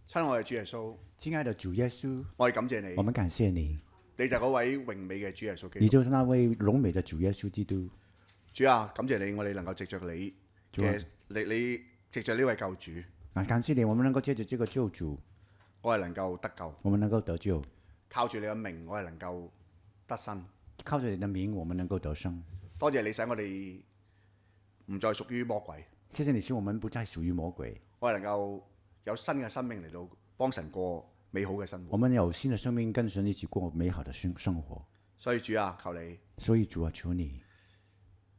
親愛嘅主耶穌，親愛的主耶穌，我哋感謝你，我們感謝你，你就係嗰位榮美嘅主耶穌基督。你就是那位榮美的主耶穌基督。主啊，感謝你，我哋能夠藉着你主啊嘅你藉着呢位救主，感謝你，我們能夠借着這個救主，我係能夠得救。我們能夠得救。靠住你嘅名，我係能夠得生。靠着你的名，我們能夠得生。多謝你使我哋唔再屬於魔鬼，謝謝你使我們不再屬於魔鬼，我係能夠有新嘅生命嚟到幫神過美好嘅生活。我們有新的生命跟神一起過美好的生活。所以主啊，求你所以主啊，求你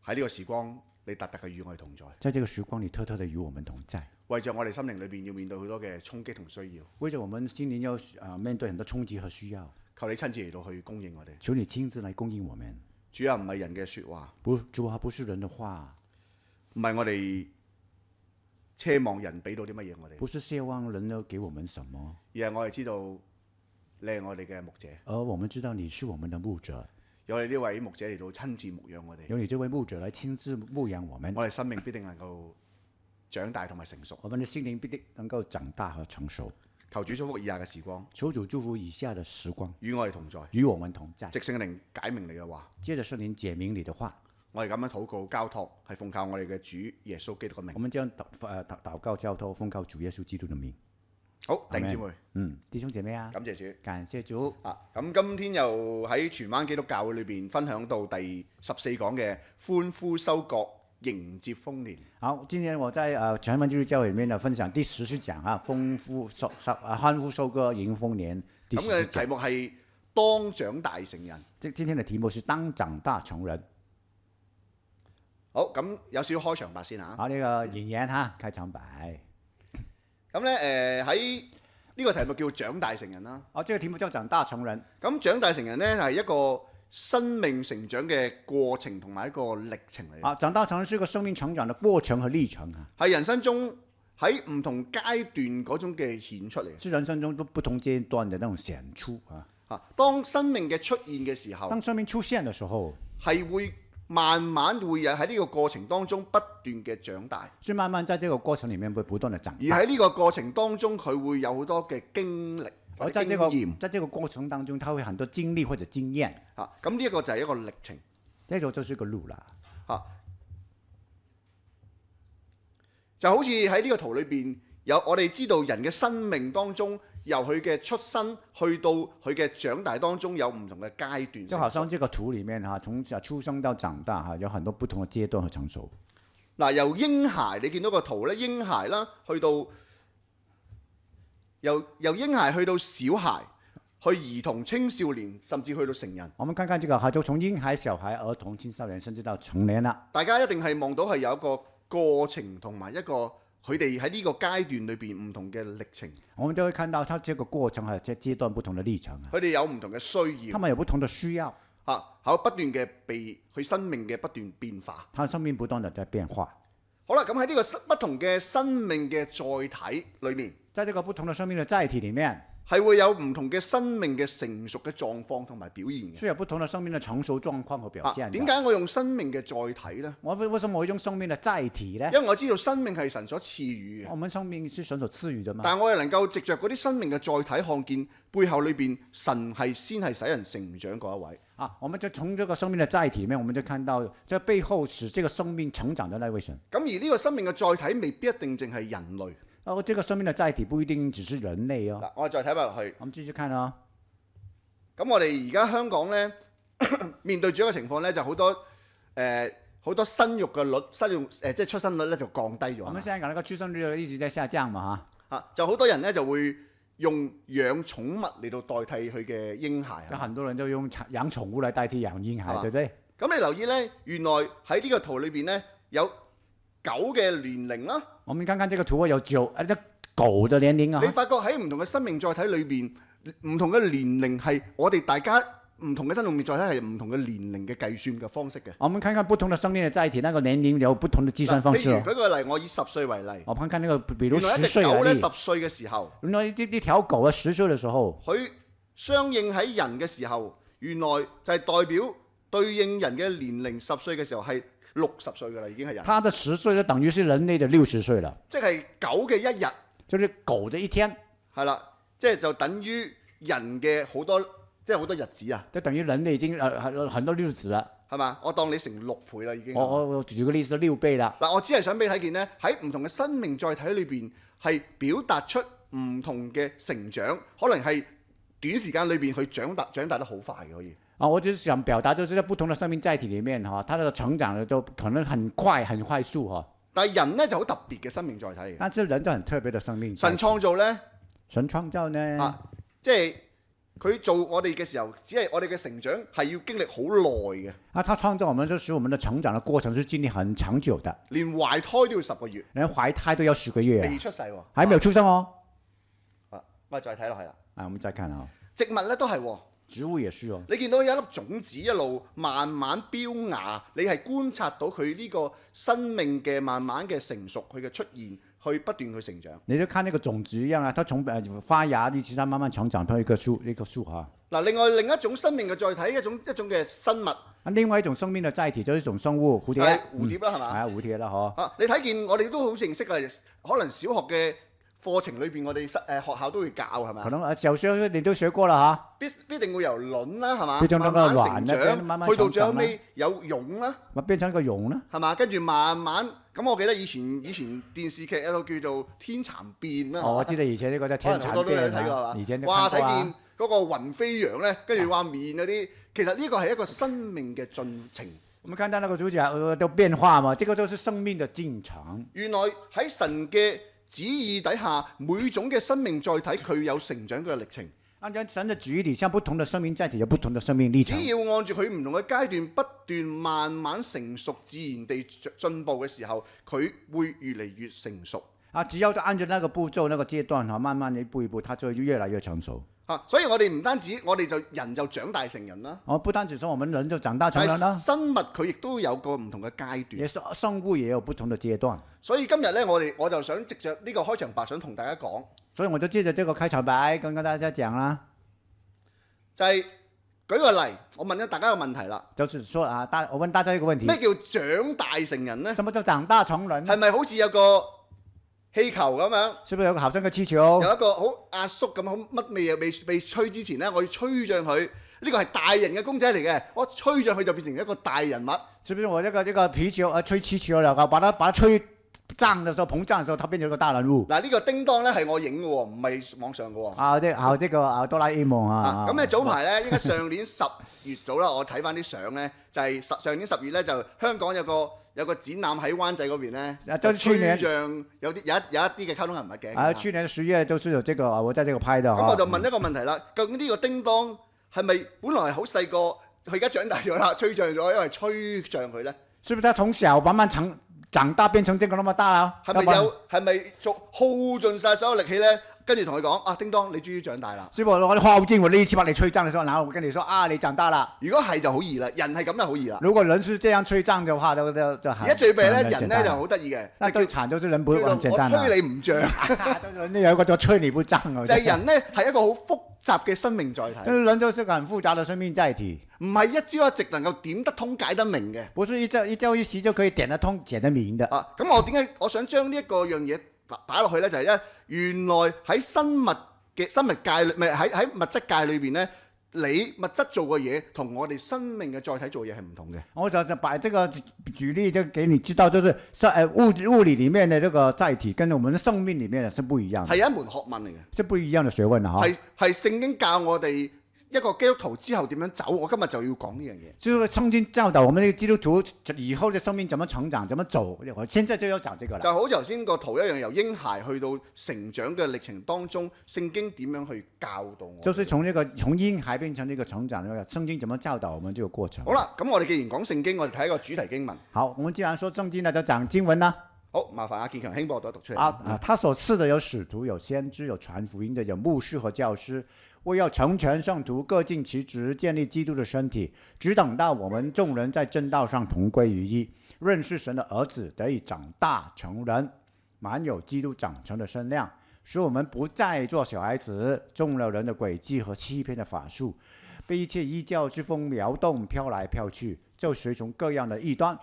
喺呢個時光，你特特嘅與我哋同在。在這個時光裏特特的與我們同在，為着我哋心靈裏邊要面對好多嘅衝擊同需要，為着我們心靈要面對很多衝擊和需要，求你親自嚟到去供應我哋。求你親自來供應我們。主啊，唔係人嘅説話，主啊，不是人的話，唔係我哋奢望人俾到啲乜嘢我哋，不是希望人要給我們什麼，而係我哋知道你係我哋嘅牧者，而我們知道你是我們的牧者，有你呢位牧者嚟到親自牧養我哋，有你這位牧者來親自牧養我們，我哋生命必定能夠長大同埋成熟。我們的心靈必定能夠長大和成熟。求主祝福以下嘅時光，求主祝福以下的時光，與我哋同在，與我們同在。藉聖靈解明你嘅話，接着聖靈解明你的話，我哋咁樣禱告交託，係奉靠我哋嘅主耶穌基督嘅名我。們將禱告交託，奉靠主耶穌基督的名。好，弟兄姊妹，弟兄姐妹啊，感謝主。感謝主。咁今天又喺荃灣基督教會裏邊分享到第14講嘅歡呼收割，迎接豐年。好，今天我在荃灣基督教會裡面呢分享第14講啊，歡呼收割迎豐年。咁嘅題目係當長大成人。今天的題目是當長大成人。好，咁有少少開場白先嚇。好，呢個引言嚇，開場白。咁咧喺呢個題目叫長大成人啦。哦，這個題目叫長大成人。咁長大成人咧係一個生命成長嘅過程同埋一個歷程嚟。啊，長大成人是一個生命成長嘅過程和歷程啊，係人生中喺唔同階段嗰種嘅顯出嚟。是人生中都不同階段的那種顯出啊。當生命嘅出現嘅時候，當生命出現嘅時候，係會慢慢會有喺呢個過程當中不斷嘅長大。是慢慢在這個過程裡面會不斷的長大。而喺呢個過程當中，佢會有好多嘅經歷或者經驗。在這個過程當中，他會很多經歷或者經驗。咁呢一個就係一個歷程。呢個就是一個路啦。就好似喺呢個圖裏邊有我哋知道人嘅生命當中，由佢嘅出生去到佢嘅長大當中有唔同嘅階段。就好像這個圖裡面從出生到長大有很多不同嘅階段和成熟。嗱，由嬰孩你見到個圖咧，嬰孩啦，去到由嬰孩去到小孩，去兒童、青少年，甚至去到成人。我們看看這個就從嬰孩、小孩、兒童、青少年，甚至到成年啦。大家一定係望到係有一個過程同埋一個佢哋喺呢個階段裏邊唔同嘅歷程。我們就會看到他這個過程和這階段不同的歷程啊。佢哋有唔同嘅需要。他們有不同的需要。有不斷嘅佢生命嘅不斷變化。他生命不斷地在變化。好啦，咁喺呢個不同嘅生命嘅載體裏面，在這個不同的生命的載體裡面，係會有唔同嘅生命嘅成熟嘅狀況同埋表現嘅。是有不同的生命的成熟狀況和表現。點解我用生命嘅載體呢？為什麼我用生命的載體呢？因為我知道生命係神所賜予嘅。我們生命是神所賜予的嘛。但係我哋能夠藉着嗰啲生命嘅載體，看見背後裏邊神係先係使人成長嗰一位。我們就從這個生命的載體裡面，我們就看到這背後使這個生命成長的那位神。咁而呢個生命嘅載體未必一定淨係人類。這個生命的載體不一定只是人類哦。我哋再睇埋落去。我們繼續看啊。咁我哋而家香港呢，面對住一個情況呢，就好多生育嘅率、即係出生率咧就降低咗。我們香港那個出生率一直在下降嘛就好多人呢就會用養寵物嚟到代替佢嘅嬰孩。有很多人都用養寵物來代替養嬰孩，對不對？咁你留意呢，原來喺呢個圖裏邊呢，有狗嘅年齡啦。我們看看這個圖有狗的年齡啊。你發覺喺唔同嘅生命載體裏邊，唔同嘅年齡係我哋大家唔同嘅生命載體係唔同嘅年齡嘅計算嘅方式嘅。我們看看不同的生命嘅載體，那個年齡有不同的計算方式。譬如舉個例，我以10歲為例。我看看那個，比如10歲為例。原來一隻狗咧10歲嘅時候，原來呢條狗啊10歲嘅時候，佢相應喺人嘅時候，原來就係代表對應人嘅年齡10歲嘅時候係60歲㗎啦，已經係人。它的10歲就等於是人類的60歲了。即係狗嘅一日，就是狗的一天。係啦，即係就等於人嘅好多即係好多日子啊，就等於人類已經很多日子了。係嘛？我當你成6倍啦已經。我舉個例子，6倍啦。嗱，我只係想俾你睇見咧，喺唔同嘅生命載體裏邊係表達出唔同嘅成長，可能係短時間裏邊佢長大得好快嘅可以。我就是想表達，就是在不同的生命載體裡面哈，它的成長呢就可能很快很快速哈。但係人咧就好特別嘅生命載體嘅。但是人就很特別的生命。神創造咧，神創造呢？即係佢做我哋嘅時候，只係我哋嘅成長係要經歷好耐嘅。他創造我們，就使我們的成長的過程是經歷很長久的。連懷胎都要10個月。連懷胎都要10個月。未出世喎。還沒有出生哦。我再睇落去啦。我們再看啊。植物咧都係喎。植物也是哦。你見到有一粒種子一路慢慢飆芽，你係觀察到佢呢個生命嘅慢慢嘅成熟，佢嘅出現，去不斷去成長。你就看那個種子一樣啊，它從發芽一直它慢慢成長到一個樹哈。嗱，另一種生命嘅載體，一種嘅生物。另外一種生命嘅載體就是一種生物，蝴蝶。蝴蝶啦，係嘛？係啊，蝴蝶啦，嗬。你睇見我哋都好認識嘅，可能小學嘅課程裏邊，我哋學校都會教係嘛？可能小學你都學過啦嚇。必定會由卵啦係嘛？變成那個慢慢成長，慢慢去到最後尾有蛹啦。變成一個蛹啦。係嘛？跟住慢慢咁，我記得以前電視劇有套叫做《天蠶變》啦。我知道以前呢個就天蠶變啊。以前哇！睇見嗰個雲飛揚咧，跟住話面嗰啲，其實呢個係一個生命嘅進程。我們看到那個主角都變化嘛，這個就是生命的進程。原來喺神嘅旨意底下，每種嘅生命載體佢有成長嘅歷程。按照神的旨意底下，不同的生命載體有不同的生命歷程。只要按住佢唔同嘅階段，不斷慢慢成熟，自然地進步嘅時候，佢會越嚟越成熟。只要按照那個步驟、那個階段，慢慢一步一步，它就會越來越成熟。所以我哋唔單止，我哋人就長大成人啦。不單止說我們人就長大成人啦。生物佢亦都有個唔同嘅階段。生物也有不同的階段。所以今日咧，我就想藉着呢個開場白，想同大家講。所以我就借着這個開場白跟大家講啦。就係舉個例，我問咗大家一個問題啦。就是說我問大家一個問題。咩叫長大成人呢？什麼叫長大成人？係咪好似有個氣球咁樣？是不是有個好像個氣球？有一個好壓縮咁，好乜未吹之前呢，我要吹脹佢。呢個係大人嘅公仔嚟嘅，我吹脹佢就變成一個大人物。是不是我一個皮球吹氣球然後把它吹脹嘅時候膨脹嘅時候，它變成一個大人物？嗱，呢個叮當咧係我影嘅喎，唔係網上嘅喎。這個哆啦 A 夢啊。咁咧早排咧，應該上年10月早啦，我睇翻啲相咧，就係上年10月咧，就香港有個展覽喺灣仔嗰邊咧，就吹脹有一啲嘅卡通人物嘅。去年10月都是有這個，我在這個拍的。咁我就問一個問題啦，究竟呢個叮當係咪本來係好細個，佢而家長大咗啦，吹脹咗，因為吹脹佢咧？是不是他從小慢慢長大變成這個那麼大啦？係咪耗盡晒所有力氣咧？跟住同佢講叮當，你終於長大啦！師傅，我耗盡我力氣把你吹脹嘅時候，然後我跟你說你長大啦。如果係就好易啦，人係咁就好易啦。如果人是這樣吹脹嘅話，就而家最弊咧，人咧就好得意嘅。那最慘就是人不會咁簡單啦。我吹你唔脹，呢有一個叫吹你不脹啊。就係人咧係一個好複雜嘅生命載體。人就是個很複雜嘅生命載體，唔係一朝一夕能夠點得通解得明嘅。不是一朝一夕就可以點得通解得明的。咁我想將呢一個樣嘢擺落去咧，就係咧，原來喺生物界裏，唔係喺物質界裏邊咧，你物質做嘅嘢同我哋生命嘅載體做嘢係唔同嘅。我就把這個舉例就給你知道，就是物理裡面的這個載體跟我們的生命裡面的是不一樣的。係一門學問嚟嘅，是不一樣的學問啊！係聖經教我哋一個基督徒之後點樣走，我今日就要講呢樣嘢。就是聖經教導我們呢個基督徒以後嘅生命怎麼成長、怎麼走，我現在就要講這個啦。就好似頭先個圖一樣，由嬰孩去到成長嘅歷程當中，聖經點樣去教導我？就是從嬰孩變成呢個成長，聖經怎麼教導我們這個過程？好啦，咁我哋既然講聖經，我哋睇一個主題經文。好，我們既然說聖經呢，就講經文啦。好，麻煩阿建強兄幫我讀出嚟。他所賜的有使徒、有先知、有傳福音的、有牧師和教師，為要成全聖徒，各盡其職，建立基督的身體，只等到我們眾人在真道上同歸於一，認識神的兒子，得以長大成人，滿有基督長成的身量，使我們不再做小孩子，中了人的詭計和欺騙的法術，被一切異教之風搖動，飄來飄去，就隨從各樣的異端。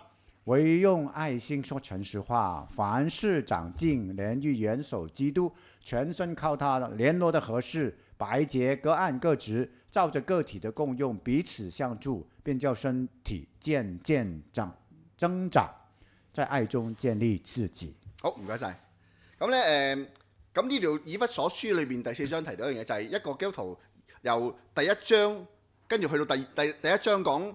唯用愛心說誠實話，凡事長進，連於元首基督，全身靠他聯絡的合適，百節各按各職，照着個體的功用彼此相助，便叫身體漸漸增長，在愛中建立自己。好，唔該晒。咁咧咁呢條以弗所書裏邊第4章提到一樣嘢，就係、是、一個基督徒由第1章跟住去到第一章講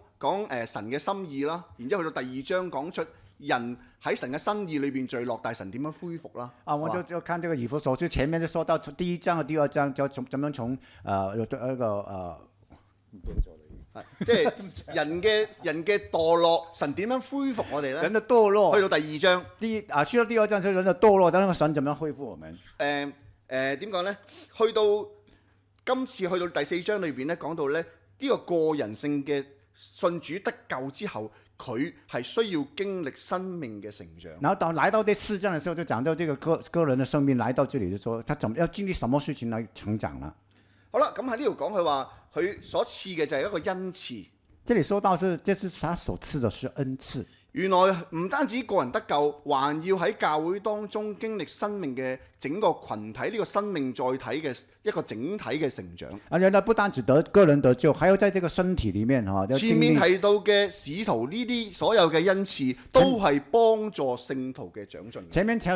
神嘅心意啦，然之後去到第2章講出人喺神嘅心意裏邊墜落，但係神點樣恢復啦？啊，我就看這個以弗所書前面就說到第1章和第2章，就怎麼從即係人嘅墮落，神點樣恢復我哋咧？人的墮落，去到第2章，去到第2章是人的墮落，但係神怎麼樣恢復我們？點講咧？去到今次去到第4章裏邊咧，講到咧呢個個人性嘅信主得救之後，佢係需要經歷生命嘅成長。然後來到第4章嘅時候，就講到這個個人的生命來到這裡，就說他怎麼要經歷什麼事情來成長啦？好啦，咁喺呢度講佢話佢所賜嘅就係一個恩賜。這裡說到這是他所賜的是恩賜。原來唔單止個人得救，還要喺教會當中經歷生命嘅整個群體呢個生命載體嘅一個整體嘅成長。原來不單止個人得救，還要在這個身體裡面哈。前面提到嘅使徒呢啲所有嘅恩賜，都係幫助聖徒嘅長進。前面提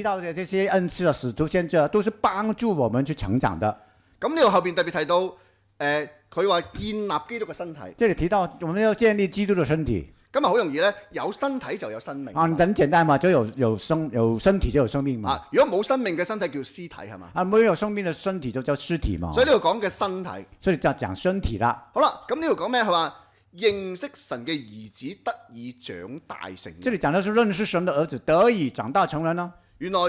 到嘅這些恩賜啊，使徒先知都是幫助我們去成長的。咁呢度後邊特別提到，佢話建立基督嘅身體。這裡提到我們要建立基督嘅身體。今日好容易咧，有身體就有生命。很簡單嘛，就有身體就有生命嘛。如果冇生命嘅身體叫屍體係嘛？沒有生命嘅身體就叫屍體嘛。所以呢度講嘅身體，所以就講身體啦。好啦，咁呢度講咩？佢話認識神嘅兒子得以長大成人。這裡講的是認識神的兒子得以長大成人啦。原來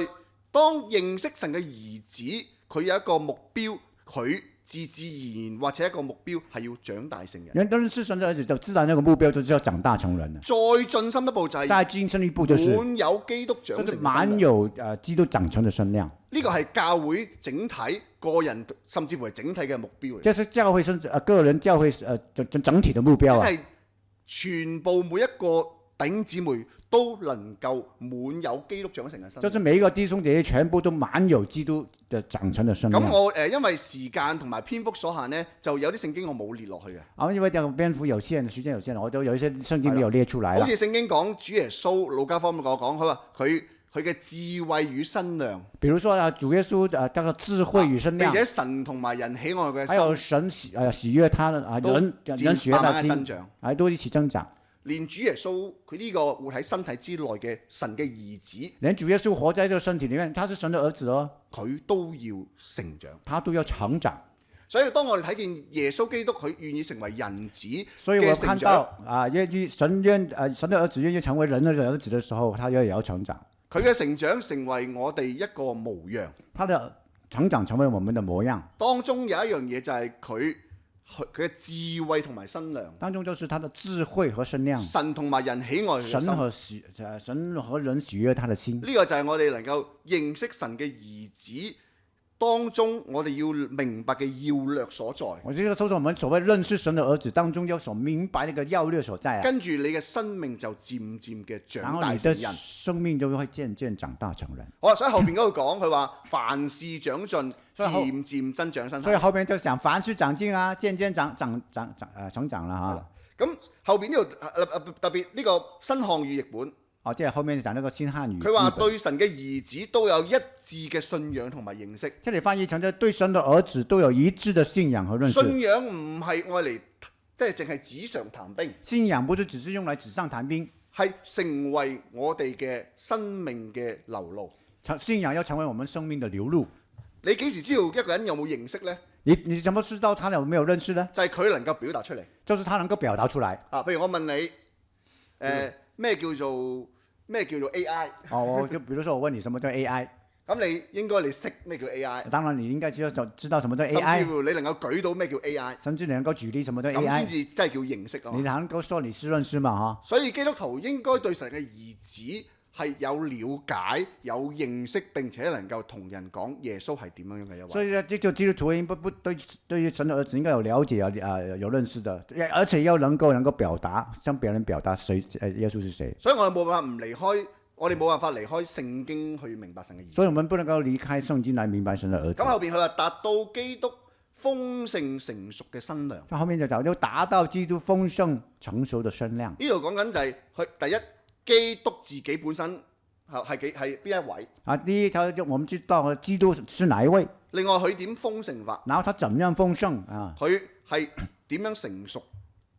當認識神嘅兒子，佢有一個目標，佢自然或者一個目標係要長大成人。認識神的兒子就自然那個目標就是要長大成人了。再進深一步就係再進深一步就是滿有基督長成的身量。滿有基督長成的身量。呢個係教會整體、個人甚至乎係整體嘅目標嚟。這是教會甚至個人教會整體的目標啊！即係全部每一個弟兄姊妹都能夠滿有基督長成嘅身量。就是每一個弟兄姐妹全部都滿有基督的長成的身量。咁我因為時間同埋篇幅所限呢，就有啲聖經我冇列落去嘅。因為篇幅有限，時間有限，我就有一些聖經沒有列出來。好似聖經講主耶穌路加福音講，佢話佢嘅智慧與身量。比如說主耶穌這個智慧與身量。並且神同埋人喜愛嘅心。還有神喜悅他人喜悅他的心，都一起增長。連主耶穌佢呢個活喺身體之內嘅神嘅兒子，連主耶穌活在這個身體裡面，他是神的兒子哦，佢都要成長，他都要成長。所以當我哋睇見耶穌基督佢願意成為人子嘅成長，所以我看到神的兒子願意成為人的兒子的時候，他也要成長。佢嘅成長成為我哋一個模樣，他的成長成為我們的模樣。當中有一樣嘢就係佢嘅智慧同埋身量，當中就是他的智慧和身量。神同埋人喜愛佢嘅心，神和人喜悅他的心。呢個就係我哋能夠認識神嘅兒子當中，我哋要明白嘅要略所在。我覺得就是我們所謂認識神的兒子當中要所明白那個要略所在。跟住你嘅生命就漸漸嘅長大成人，然後你的生命就會漸漸長大成人。好啊，所以後邊嗰度講佢話凡事長進，漸漸增長身體。所以後邊就講凡事長進啊，漸漸成長啦嚇。咁後邊呢度特別呢個新漢語譯本。即係後面講那個新漢語。佢話對神嘅兒子都有一致嘅信仰同埋認識。這裡翻譯成咗對神的兒子都有一致的信仰和認識。信仰唔係愛嚟即係淨係紙上談兵。信仰不是只是用來紙上談兵，係成為我哋嘅生命嘅流露。信仰要成為我們生命的流露。你幾時知道一個人有冇認識呢？你怎麼知道他有沒有認識呢？就係佢能夠表達出嚟。就是他能夠表達出來。譬如我問你，咩叫做 AI？ 就比如說我問你什麼叫 AI？ 咁你應該識咩叫 AI？ 當然你應該知道什麼叫 AI。甚至乎你能夠舉到咩叫 AI？ 甚至你能夠舉例什麼叫 AI？ 咁先至真係叫認識啊！你能夠說你是認識嘛？所以基督徒應該對神嘅兒子係有了解、有認識，並且能夠同人講耶穌係點樣樣嘅一位。所以呢，這個基督徒應不對於神的兒子應該有了解有認識的，而且要能夠表達，向別人表達耶穌是誰。所以我哋冇辦法唔離開，我哋冇辦法離開聖經去明白神嘅意思。所以我們不能夠離開聖經來明白神的兒子。咁後邊佢話達到基督豐盛成熟嘅身量。後面就講要達到基督豐盛成熟的身量。呢度講緊就係佢第一，基督自己本身係邊一位？啊，第一條我們知道基督是哪一位。另外佢點豐盛法？然後他怎樣豐盛啊？佢係點樣成熟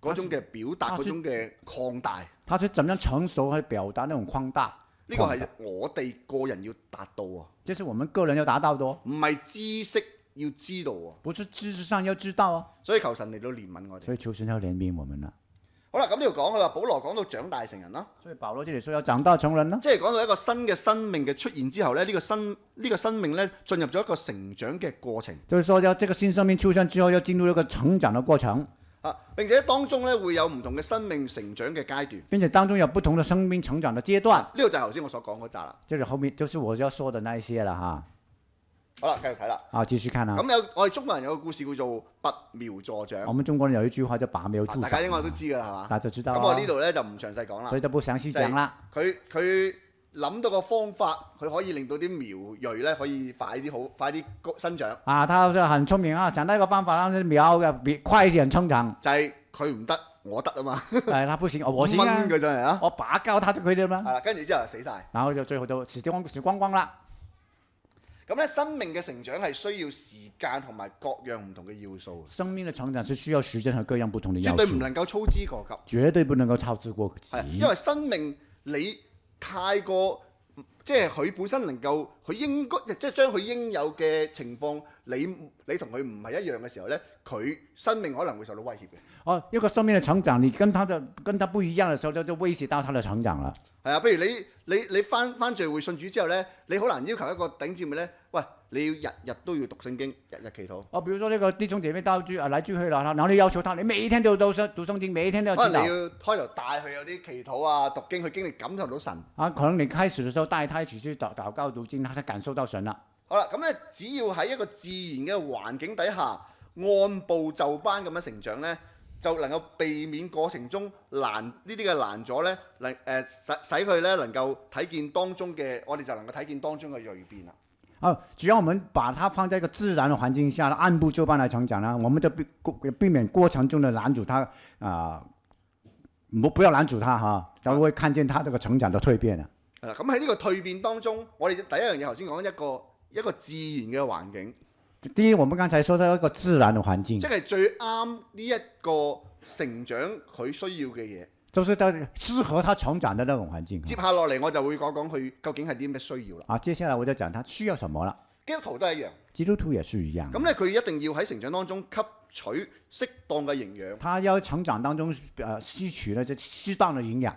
嗰種嘅表達，嗰種嘅擴大？他是怎樣成熟去表達那種擴大？呢個係我哋個人要達到啊！這是我們個人要達到的，唔係知識要知道啊！不是知識上要知道啊！所以求神嚟到憐憫我哋。所以求神要憐憫我們啦。好啦，咁呢度講佢話保羅講到長大成人啦。所以保羅這裡說要長大成人啦。即係講到一個新嘅生命嘅出現之後咧，呢個生命咧進入咗一個成長嘅過程。就是說，要這個新生命出現之後，要進入一個成長的過程。啊！並且當中咧會有唔同嘅生命成長嘅階段。並且當中有不同的生命成長的階段。呢個就係頭先我所講嗰扎啦。就是後面就是我要說的那一些啦，哈。好啦，繼續睇啦。啊，繼續看啦。咁我哋中國人有個故事叫做拔苗助長。我們中國人有一句話叫拔苗助長。大家應該都知㗎啦，係嘛？大家知道。咁我呢度咧就唔詳細講啦。所以就不詳細講啦。佢諗到個方法，佢可以令到啲苗裔咧可以快啲生長。啊，他是很聰明啊，想到一個方法，讓啲苗嘅快一點成長。就係佢唔得，我得啊嘛。係，他不行，我行啊。佢真係啊！我拔高他就可以了嘛。係啦，跟住之後就死晒。然後就最後就死光光啦。咁咧，生命嘅成長係需要時間同埋各樣唔同嘅要素。生命嘅成長是需要時間和各樣不同的要素。絕對唔能夠操之過急。絕對不能夠操之過急。因為生命你太過，即係佢本身能夠，佢應該即係將佢應有嘅情況，你同佢唔係一樣嘅時候咧，佢生命可能會受到威脅嘅。哦，一個生命嘅成長，你跟他不一樣嘅時候，就威脅到他的成長啦。係啊，譬如你翻聚會信主之後咧，你好難要求一個頂姊妹咧，喂，你要日日都要讀聖經，日日祈禱。哦，比如說呢個弟兄姐妹到來聚會啦，然後你要求他，你每一天都讀聖經，每一天都要祈禱。可能你要開頭帶佢有啲祈禱啊、讀經，去經歷感受到神。啊，可能你開始嘅時候帶他一起去禱告讀經，他才感受到神啦。好啦，咁咧只要喺一個自然嘅環境底下，按部就班咁樣成長咧，就能夠避免過程中呢啲嘅難阻咧，使佢咧能夠睇見當中嘅，我哋就能夠睇見當中嘅蛻變啦。啊，只要我們把它放在一個自然嘅環境下，按部就班來成長啦，我們就避免過程中的攔阻他啊，不要攔阻他哈，就會看見他這個成長的蛻變啊。係啦，咁喺呢個蛻變當中，我哋第一樣嘢頭先講一個自然嘅環境。第一，我們剛才說到一個自然嘅環境，即係最啱呢一個成長佢需要嘅嘢，就是適合他成長的那種環境。接下落嚟我就會講佢究竟係啲咩需要啦。啊，接下來我就講他需要什麼啦。基督徒都係一樣，基督徒也是一樣。咁咧佢一定要喺成長當中吸取適當嘅營養。他要成長當中吸取呢這適當嘅營養，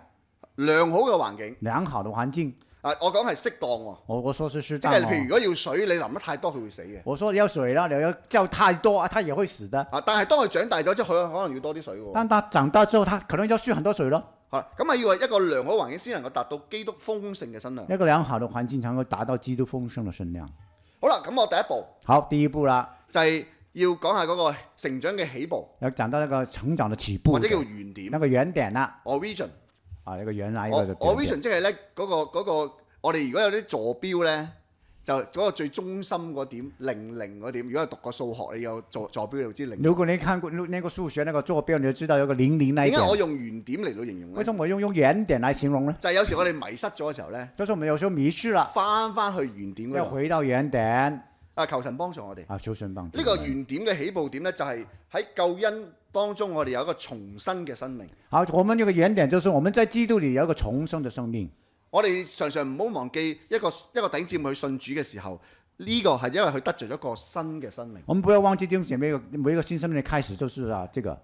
良好嘅環境。良好的環境。啊，我講係適當喎。我說是適當。即係譬如如果要水，你淋得太多佢會死嘅。我說你要水啦，你要叫太多啊，它也會死的。啊，但係當佢長大咗之後，佢可能要多啲水喎。當他長大之後，他可能要需很多水咯。係，咁係要一個良好環境先能夠達到基督豐盛嘅身量。一個良好的環境才能夠達到基督豐盛嘅身量。好啦，咁我第一步。好，第一步啦，就係要講下嗰個成長嘅起步。要講到那個成長嘅起步，或者叫原點。那個原點啦。Origin。啊，那個原來一個。Origin 即係咧嗰個。我哋如果有啲坐標咧，就嗰個最中心嗰點00嗰點。如果係讀過數學，你有坐標你就知00。如果你看過那個數學那個坐標，你就知道有個00那一點。點解我用原點嚟到形容咧？為什麼我用原點嚟形容咧？就係有時我哋迷失咗嘅時候咧，就是我們有時候迷失啦，翻去原點嗰度。要回到原點。啊，求神幫助我哋。啊，求神幫助。呢個原點嘅起步點咧，就係喺救恩當中，我哋有一個重生嘅生命。好，我們呢個原點就是我們在基督裏有一個重生嘅生命。我哋常常唔好忘記一個弟兄姊妹去信主嘅時候，呢個係因為佢得著咗一個新嘅生命。我們不要忘記弟兄姐妹每一個新生命嘅開始就是這個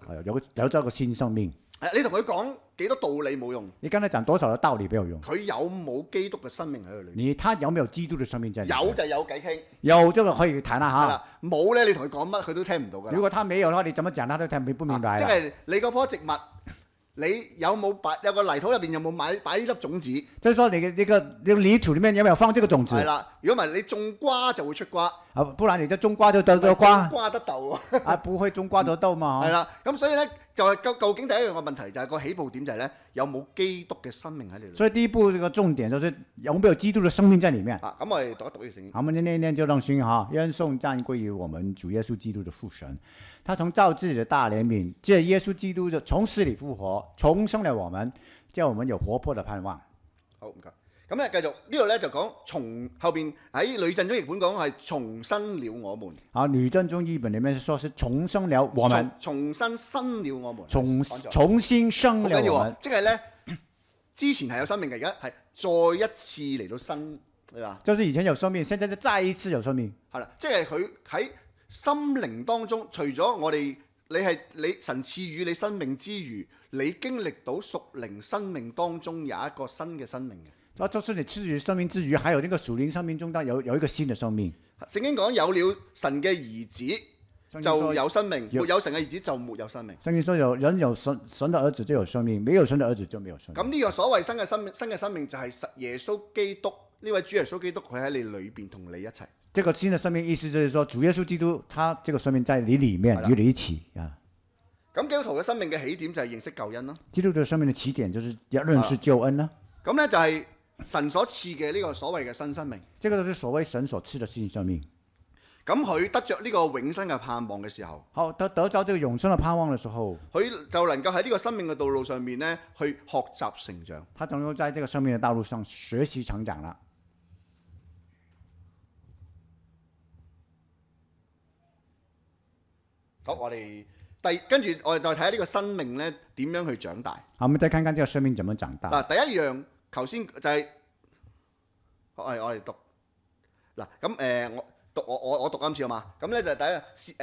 有咗個新生命。你同佢講幾多道理冇用。你剛才講多少嘅道理沒有用。佢有冇基督嘅生命喺佢裏面？他有沒有基督嘅生命在裏面？有就有偈傾。有這個可以談啦嚇。冇咧，你同佢講乜佢都聽唔到㗎。如果他沒有嘅話，你怎麼講他都聽不明白。即係你嗰棵植物，你有冇有個泥土入邊有冇擺呢粒種子？就是說你個泥土裡面有沒有放這個種子？係啦，如果唔係你種瓜就會出瓜，啊，不然你就種瓜就得瓜，種瓜得豆喎。啊，不會種瓜得豆嘛。係啦，咁所以咧就係究竟第一樣嘅問題就係個起步點就係咧有冇基督嘅生命喺你裏面。所以第一步這個重點就是有沒有基督的生命在裡面。啊，咁我哋讀一讀呢個聖經。好，我們念一念就讓信哈，願頌讚歸於我們主耶穌基督的父神，他從造自己的大憐憫，借耶穌基督的從死裡復活，重生了我們，叫我們有活潑的盼望。好，唔該。咁咧繼續呢度咧就講從後邊喺呂振中譯本講係重生了我們。好，呂振中譯本裡面說是重生了我們，重新生了我們，重新生了我們。即係咧之前係有生命嘅，而家係再一次嚟到生，係嘛？就是以前有生命，現在是再一次有生命。係啦，即係佢喺心靈當中，除咗我哋你神賜予你生命之餘，你經歷到屬靈生命當中有一個新嘅生命嘅。就是你賜予生命之餘，還有呢個屬靈生命中間有一個新的生命。聖經講有了神嘅兒子就有生命，沒有神嘅兒子就沒有生命。聖經說有人有神的兒子就有生命，沒有神的兒子就沒有生命。咁呢個所謂新嘅生命就係耶穌基督，呢位主耶穌基督佢喺你裏邊同你一齊。這個新的生命意思就是說主耶穌基督他這個生命在你裡面與你一起啊。咁基督徒嘅生命嘅起點就係認識救恩啦。基督徒生命嘅起點就是要認識救恩啦。咁咧就係神所賜嘅呢個所謂嘅新生命，這個就是所謂神所賜的新生命。咁佢得着呢個永生嘅盼望嘅時候，好得着這個永生嘅盼望嘅時候，佢就能夠喺呢個生命嘅道路上面咧去學習成長。他能夠在這個生命嘅道路上學習成長啦。好，我哋跟住我哋再睇下呢個生命咧點樣去長大。好，我們再看看這個生命怎麼長大。嗱，第一樣。頭先就係、是，我哋讀嗱咁我讀今次好嘛？咁咧就第一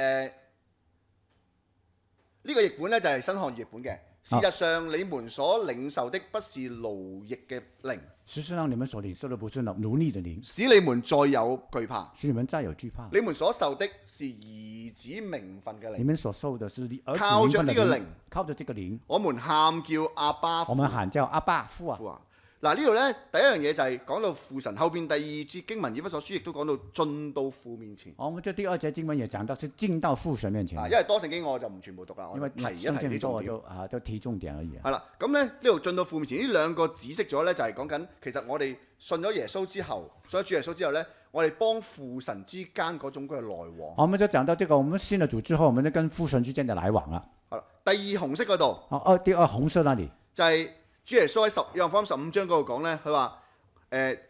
呢個譯本咧就係新漢語譯本嘅。事實上，你們所領受的不是奴役嘅靈，事實上你們所領受的不是奴隸的靈，使你們再有懼怕，使你們再有懼怕。你們所受的是兒子名分嘅靈，你們所受的是兒子名分的靈。靠着呢個靈，靠着這個靈，我們喊叫阿爸父，我們喊叫阿爸父啊。嗱，呢度咧第一樣嘢就係講到父神，後邊第二節經文以弗所書亦都講到進到父面前。我們這第二節經文也講到是進到父神面前。因為多聖經我就唔全部讀啦，因為我提一提啲重點。就提重點而已。係啦，咁咧呢度進到父面前呢兩個指釋咗咧，就係講緊其實我哋信咗耶穌之後，信咗主耶穌之後咧，我哋幫父神之間嗰種嘅來往。我們就講到這個，我們信了主之後，我們就跟父神之間的來往啦。係啦，第二紅色嗰度。第二紅色那裡就係主耶穌喺約翰福音15章嗰度講咧，佢話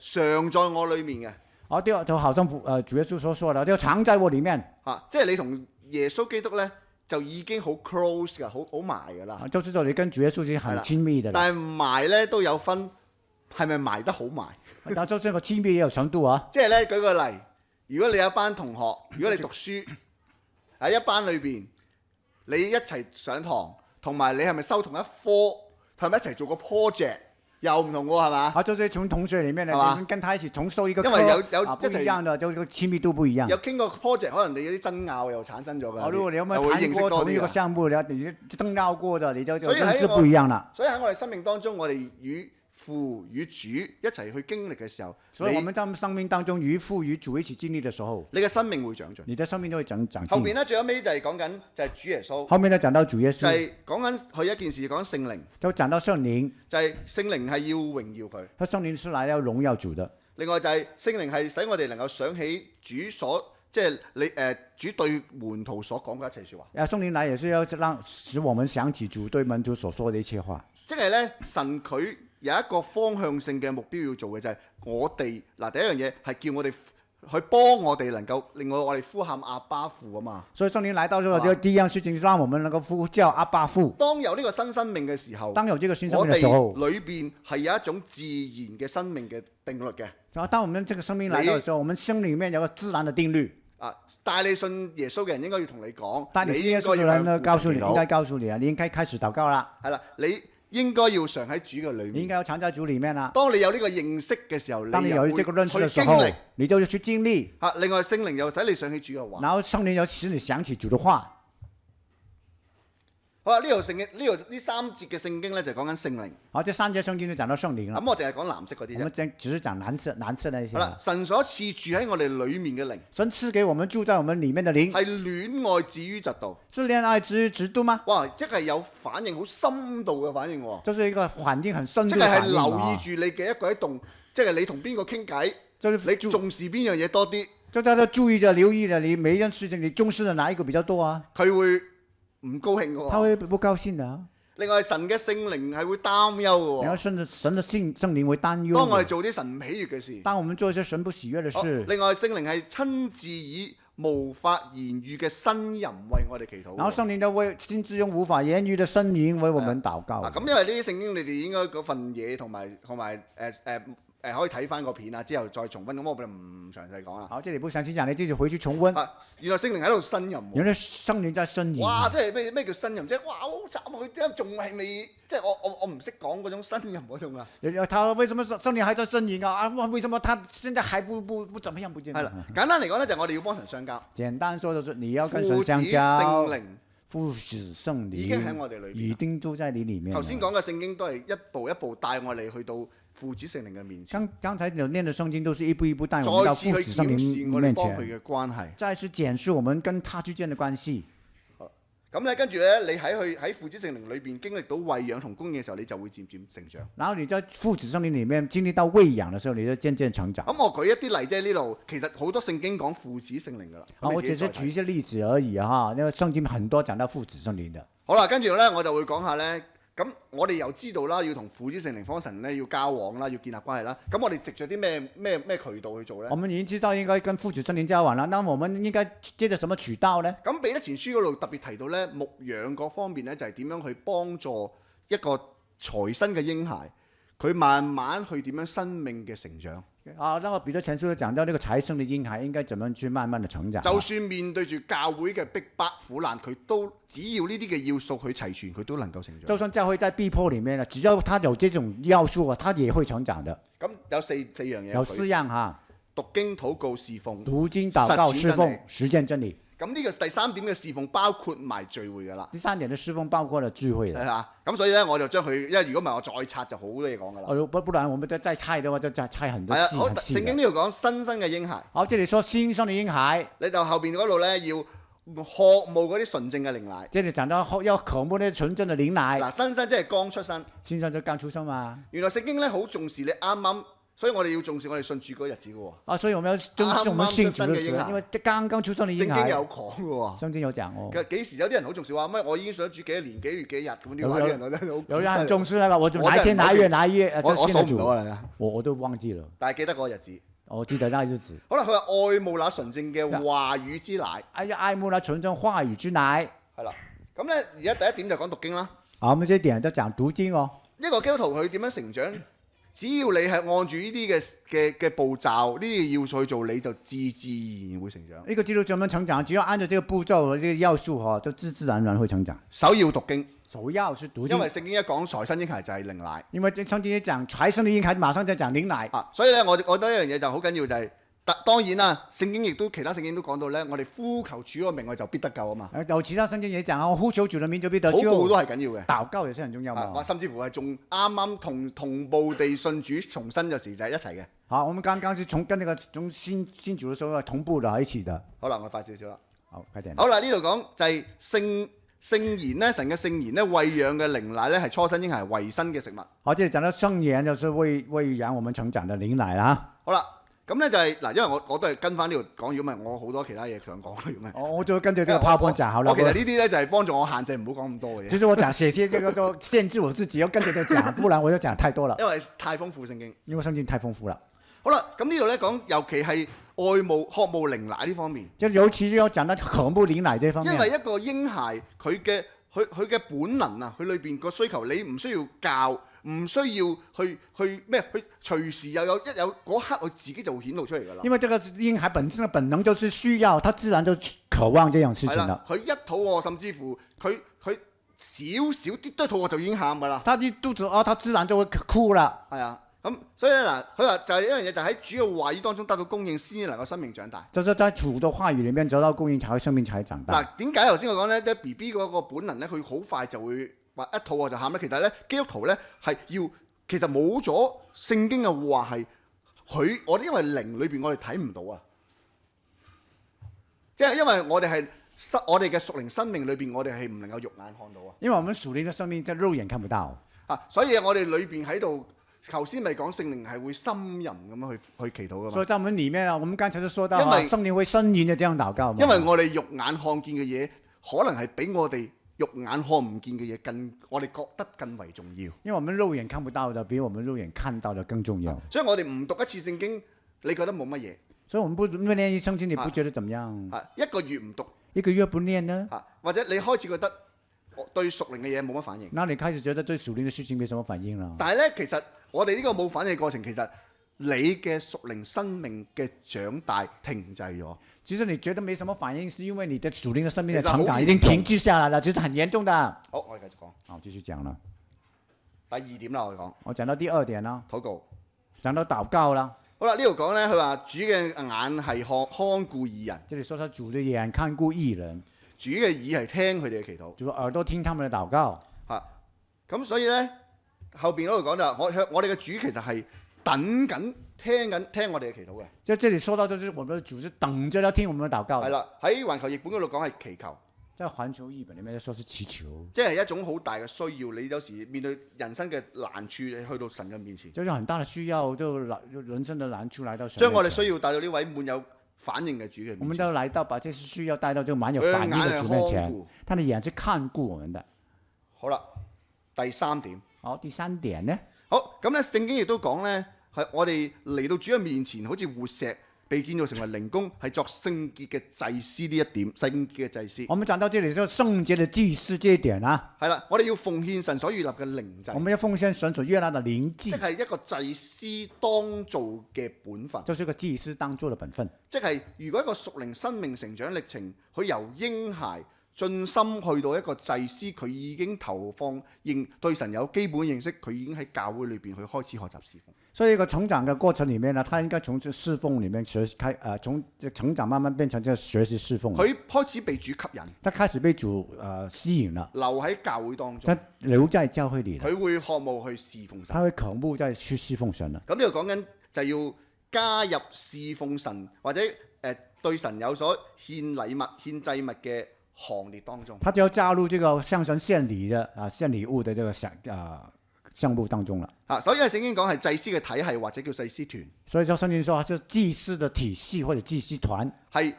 常在我裡面嘅。第二就好像主耶穌所說的，就常在我裡面。即係你同耶穌基督咧就已經好 close 㗎，好埋㗎啦。就是說你跟主耶穌已經很親密的。但係埋咧都有分，係咪埋得好埋？但就算個親密也有程度啊。即係咧舉個例，如果你有一班同學，如果你讀書喺一班裏邊，你一齊上堂，同埋你係咪收同一科？係咪一齊做個 project 又唔同喎，係嘛？就是從同學裡面咧，跟他一起重修一個科，因為有不一樣的，就個親密度不一樣。有傾過 project，可能你有啲爭拗又產生咗㗎。如果你有冇談過同一個項目，你爭拗過的，你就認識不一樣啦。所以喺我哋生命當中，我哋與父與主一齊去經歷嘅時候，所以我們在生命當中與父與主一起經歷嘅時候，你嘅生命會長進，你的生命都會長進。後邊咧最後尾就係講緊就係主耶穌。後面咧講到主耶穌，就係講緊佢一件事，講緊聖靈。就講到聖靈，就係聖靈係要榮耀佢。佢聖靈是來要榮耀主的。另外就係聖靈係使我哋能夠想起主所即係主對門徒所講嘅一切説話。聖靈來也是要使我們想起主對門徒所說的一切話。即係咧，神佢有一個方向性嘅目標要做嘅就係我哋第一樣嘢係叫我哋去幫我哋能夠令我哋呼喊阿爸父啊嘛。所以聖靈來到之後，就第一樣事情，讓我們能夠呼叫阿爸父。當有呢個新生命嘅時候，當有這個新生命嘅時候，我哋裏邊係有一種自然嘅生命嘅定律嘅。然後當我們這個生命來到嘅時候，我們心裡面有個自然的定律。帶你信耶穌嘅人應該要同你講，但你耶穌嘅人呢，應該告訴你啊，你應該開始禱告啦。係啦，你應該要常喺主嘅裏面。你應該要常在主裡面啦。當你有呢個認識嘅時候，當你有這個認識嘅時候，你就要去經歷。另外聖靈又使你想起主嘅話。然後聖靈又使你想起主嘅話。好啦，呢度聖經呢三節嘅聖經咧就講緊聖靈。好，這3節聖經就講到聖靈了。咁我淨係講藍色嗰啲啫。我們只是講藍色那些。好啦，神所賜住喺我哋裡面嘅靈，神賜給我們住在我們裡面的靈，係戀愛至於嫉妒。是戀愛至於嫉妒嗎？哇！即係有反應，好深度嘅反應喎。就是一個環境很深即度的反應。係留意住你嘅一舉一動，即係你同邊個傾偈，就是你重視邊樣嘢多啲，就大家注意着、留意着你每一件事情，你重視的哪一個比較多啊？佢會唔高興嘅喎。他會不高興的啊。另外，神嘅聖靈係會擔憂嘅喎。然後甚至神的聖靈會擔憂。當我哋做啲神唔喜悅嘅事，當我們做一些神不喜悅的事。另外，聖靈係親自以無法言語嘅呻吟為我哋祈禱。然後聖靈就為親自用無法言語的呻吟為我們禱告。咁因為呢啲聖經你哋應該嗰份嘢同埋可以睇翻個片啊，之後再重溫。咁我哋唔詳細講啦。好，這裡不詳細講，你自己回去重溫。原來聖靈喺度呻吟。原來聖靈在呻吟。哇！即係咩叫呻吟？即係哇好慘啊！佢點解仲係未？即係我唔識講嗰種呻吟嗰種啊。他為什麼聖靈還在呻吟啊？為什麼他現在還不怎麼樣不見？係啦，簡單嚟講咧，就係我哋要幫神相交。簡單說就是你要跟神相交。父子聖靈已經喺我哋裏邊，已經住在你裡面。頭先講嘅聖經都係一步一步帶我哋去到父子聖靈嘅面前。剛才有念的聖經都是一步一步帶我們到父子聖靈面前。再次去檢視我哋幫佢嘅關係。再次檢視我們跟他之間的關係。咁咧，跟住咧，你喺父子聖靈裏邊經歷到餵養同供應嘅時候，你就會漸漸成長。然後你在父子聖靈裡面經歷到餵養嘅時候，你就漸漸成長。咁我舉一啲例，即係呢度其實好多聖經講父子聖靈噶啦。我只是舉一些例子而已哈，因為聖經很多講到父子聖靈的。好啦，跟住咧我就會講下咧。咁我哋又知道啦，要同父子聖靈方神咧要交往啦，要建立關係啦。咁我哋藉著啲咩渠道去做咧？我們已經知道應該跟父子聖靈交往啦。那我們應該借着什麼渠道咧？咁彼得前書嗰度特別提到咧，牧養嗰方面咧就係點樣去幫助一個才生嘅嬰孩，佢慢慢去點樣生命嘅成長。那個彼得前書講到呢個才生的嬰孩應該怎麼去慢慢的成長。就算面對住教會嘅逼迫苦難，佢都只要呢啲嘅要素佢齊全，佢都能夠成長。就算教會在逼迫裡面呢，只要他有這種要素啊，他也會成長的。咁有四樣嘢。有4樣哈。讀經、禱告、侍奉。讀經、禱告、侍奉、實踐真理。咁呢個第3點嘅侍奉包括埋聚會㗎啦。第3點嘅侍奉包括了聚會啦。係啊，咁所以咧我就將佢，因為如果唔係我再拆就好多嘢講㗎啦。不然我們再拆嘅話，就拆很多細。係啊，聖經呢度講新生嘅嬰孩。好，這裡說新生嘅嬰孩。你到後邊嗰度咧要渴慕嗰啲純正嘅靈奶。這裡講到要渴慕呢純正嘅靈奶。嗱，新生即係剛出生。新生就剛出生嘛。原來聖經咧好重視你啱啱。所以我哋要重視我哋信主嗰日子嘅喎。所以我們要重視我們信主嘅日子，因為剛剛出生嘅嬰孩。聖經有講嘅喎。聖經有講哦。其實幾時有啲人好重視話咩？我已經信咗主幾多年、幾月幾日咁啲話，啲人有人很重視那個，我就哪一天哪一月哪一月，我數唔到啊！我都忘記了。但係記得嗰個日子。我記得那日子。好啦，佢話愛慕那純正嘅話語之奶。愛慕那純正話語之奶。係啦，咁咧而家第一點就講讀經啦。好，我們這點就講讀經哦。一個基督徒佢點樣成長？只要你係按住呢啲嘅步驟，呢啲要素去做，你就自然會成長。一個基督徒怎麼成長？只要按照這個步驟和這個要素哈，就自然會成長。首要讀經，首要是讀經。因為聖經一講才生嬰孩就係靈奶。因為聖經一講才生的嬰孩，馬上就講靈奶。所以咧，我覺得一樣嘢就好緊要就係。當然啦，聖經亦都其他聖經都講到咧，我哋呼求主個名，我就必得救啊嘛。有其他聖經也講啊，呼求主的名就必得救。禱告都係緊要嘅，禱告也是很重要嘛。甚至乎係仲啱啱同步地信主重生嘅時就係一齊嘅。好，我們剛剛是跟那個從新主嘅時候同步的一起的。好啦，我快少少啦。好，快點。好啦，呢度講就係聖言咧，神嘅聖言咧，餵養嘅靈奶咧係初生嬰孩維生嘅食物。好，即係講到聖言就是餵養我們成長的靈奶啦。好啦。咁咧就係嗱，因為我都係跟翻呢度講，如果唔係我好多其他嘢想講嘅咩？我就跟住呢個 PowerPoint 講好啦。我其實呢啲咧就係幫助我限制唔好講咁多嘅嘢。其實我講寫些這個就限制我自己，要跟住就講，不然我就講太多了。因為太豐富聖經。因為聖經太豐富啦。好啦，咁呢度咧講，尤其係愛慕渴慕靈奶呢方面。就尤其是要講到渴慕靈奶這方面。因為一個嬰孩佢嘅本能啊，佢裏邊個需求，你唔需要教。唔需要去咩？去隨時又有嗰刻，佢自己就會顯露出嚟㗎啦。因為這個嬰孩本身嘅本能就是需要，他自然就渴望這樣事情啦。佢一肚餓，甚至乎佢少啲都肚餓就已經喊㗎啦。他一肚子餓，他自然就會哭啦。係啊，咁所以咧嗱，佢話就係一樣嘢，就喺主嘅話語當中得到供應，先至能夠生命長大。就是在主的話語裡面得到供應，才會生命才長大。嗱，點解頭先我講咧，啲 B B 嗰個本能咧，佢好快就會話一肚餓就喊咧。其實咧，基督徒咧係要，其實冇咗聖經嘅話係我哋因為靈裏邊我哋睇唔到啊，即係因為我哋係我哋嘅屬靈生命裏邊，我哋係唔能夠肉眼看到啊。因為我們屬靈的生命在肉眼看不到啊，所以我哋裏邊喺度。頭先咪講聖靈係會呻吟咁樣去祈禱噶嘛？所以在我們裡面啊，我們剛才都說到，因為聖靈會呻吟的這樣禱告嘛。因為我哋肉眼看見嘅嘢，可能係比我哋肉眼看唔見嘅嘢我哋覺得更為重要。因為我們肉眼看不到的，比我們肉眼看到的更重要。所以我哋唔讀一次聖經，你覺得冇乜嘢？所以我們不念一聖經，你不覺得怎麼樣？一個月唔讀，一個月不念呢？或者你開始覺得對屬靈嘅嘢冇乜反應。那你開始覺得對屬靈嘅事情沒什麼反應啦？但係咧，其實我哋呢個冇反應嘅過程，其實你嘅屬靈生命嘅長大停滯咗。其實你覺得沒什麼反應，是因為你的屬靈嘅生命嘅成長已經停滯下來了，其實很嚴重的。好，我哋繼續講。好，繼續講啦。第二點啦，我哋講。我講到第二點啦。禱告。講到禱告啦。好啦，呢度講咧，佢話主嘅眼係看顧義人。這裡說主的眼看顧義人。主嘅耳係聽佢哋嘅祈禱。主耳朵聽他們嘅禱告。咁所以咧。後邊嗰度講就我哋嘅主其實係等緊聽我哋嘅祈禱嘅。就這裡說到就是我們的主是等着要聽我們嘅禱告。係啦，喺環球譯本嗰度講係祈求。在環球譯本裡面說是祈求。即係一種好大嘅需要，你有時面對人生嘅難處，你去到神嘅面前。就是很大的需要，就人生的難處來到神。將我哋需要帶到呢位滿有反應嘅主嘅面前。我們都來到把這些需要帶到這個滿有反應嘅主面前。他的眼是看顧我們的。好啦，第三點。好，第三點呢？好，咁咧聖經亦都講咧，係我哋嚟到主嘅面前，好似活石被建造成為靈宮，係作聖潔嘅祭司呢一點，聖潔嘅祭司。我們講到這裡就聖潔嘅祭司這一點啊。係啦，我哋要奉獻神所預立嘅靈祭。我們要奉獻神所預立嘅靈祭。即係一個祭司當做嘅本分。就是一個祭司當做嘅本分。即係如果一個屬靈生命成長歷程，佢由嬰孩進心去到一個祭司，佢已經投放對神有基本認識，佢已經喺教會裏邊去開始學習侍奉。所以一個成長嘅過程裡面呢，他應該從侍奉裡面學習從成長慢慢變成這個學習侍奉。佢開始被主吸引，他開始被主吸引了，留喺教會當中。他留在教會裡，佢會渴慕去侍奉神。他會渴慕再去侍奉神啦。咁呢度講緊就要加入侍奉神或者對神有所獻禮物、獻祭物嘅行列當中，他就要加入這個向神獻禮的獻禮物的這個項目當中了。所以聖經講係祭司嘅體系或者叫祭司團。所以就聖經說係祭司的體系或者祭司團，係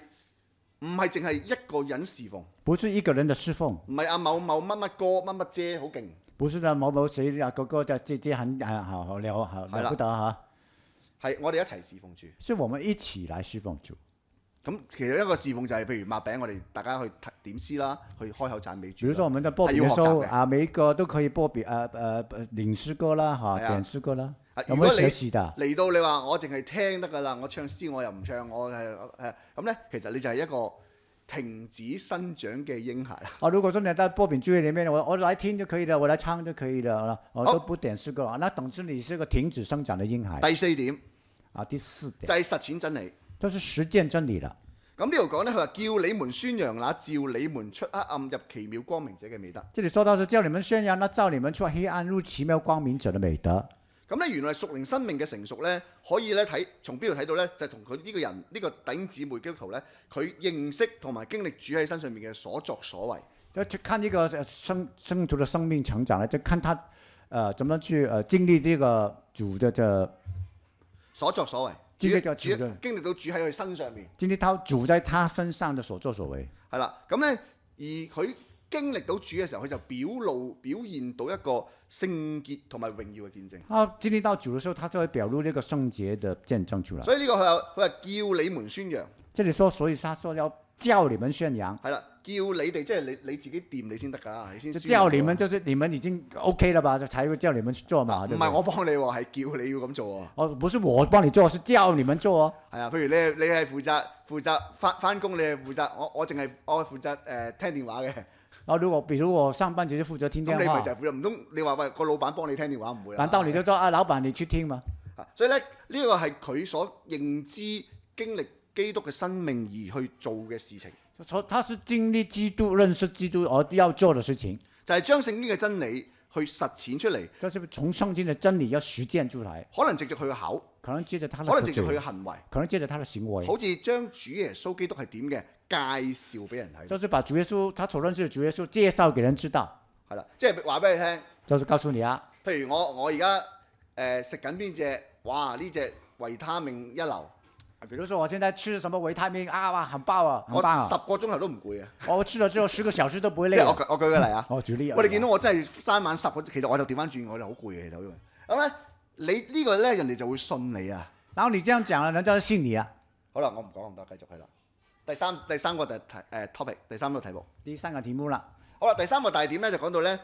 唔係淨係一個人侍奉？不是一個人的侍奉，唔係阿某某乜乜哥乜乜姐好勁，不是某某誰啊哥哥就姐很好了不得嚇。係我哋一齊侍奉主，是我們一起來侍奉主。咁其實一個侍奉就係譬如擘餅，我哋大家去點詩啦，去開口讚美主。比如說我們在播餅嘅時候每一個都可以播領詩歌啦點詩歌啦。有冇學習的？嚟到你話我淨係聽得㗎啦，我唱詩我又唔唱，我咁咧，其實你就係一個停止生長嘅嬰孩啦。如果說你在播餅聚會裡面，我來聽就可以了，我來唱就可以了，我都不點詩歌啦，那等於你是一個停止生長的嬰孩。第四點第四點就係實踐真理。就是實踐真理啦。咁呢度講咧，佢話叫你們宣揚那召你們出黑暗入奇妙光明者嘅美德。這裡說到是叫你們宣揚那召你們出黑暗入奇妙光明者的美德。咁咧，原來屬靈生命嘅成熟咧，可以咧睇從邊度睇到咧，就係同佢呢個人呢個弟兄姊妹基督徒咧，佢認識同埋經歷主喺身上面嘅所作所為。就看呢個聖徒的生命成長咧，就看他怎麼去經歷呢個主的所作所為。經歷到主喺佢身上面，經歷到主在他身上的所作所為。係啦，咁咧而佢經歷到主嘅時候，佢就表現到一個聖潔同埋榮耀嘅見證。經歷到主嘅時候，他就會表露呢個聖潔的見證出來。所以呢個佢話叫你們宣揚。這裡說，所以他說要叫你們宣揚。係啦，叫你哋即係你自己掂你先得㗎，你先。叫你們就是你們已經 OK 了吧？就才會叫你們去做嘛。唔係我幫你喎，係叫你要咁做喎。不是我幫你做，是叫你們做。係啊，譬如你係負責翻工，你係負責我淨係負責聽電話嘅。如果比如我上班只是負責聽電話，咁你咪就係負責，唔通你話喂個老闆幫你聽電話唔會啊？難道你就說老闆你去聽嘛？所以咧呢個係佢所認知經歷基督嘅生命而去做嘅事情，他是經歷基督、認識基督而要做的事情，就係將聖經嘅真理去實踐出嚟。就是從聖經的真理要實踐出來，可能藉着佢嘅口，可能借着他的可能藉着口嘴佢嘅行為，可能借着他的行為，好似將主耶穌基督係點嘅介紹俾人睇。就是把主耶穌他所認識的主耶穌介紹給人知道，係啦，即係話俾你聽。就是告訴你啊，譬如我而家食緊邊隻，哇呢隻維他命一流，比如說我現在吃什麼維他命啊，哇，很爆啊，很我棒啊， 10個鐘頭都唔攰啊！我吃了之後10個小時都不會累啊。即係我舉個例啊。我舉例啊。喂，你見到我真係三晚10個，其實我就調翻轉，我就好攰嘅其實因為咁咧，你呢個咧人哋就會信你啊。然後你這樣講了，人家就信你啊。好啦，我唔講咁多，繼續係啦。第三個topic， 第三個題目。第三個題目啦。好啦，第三個大點咧就講到咧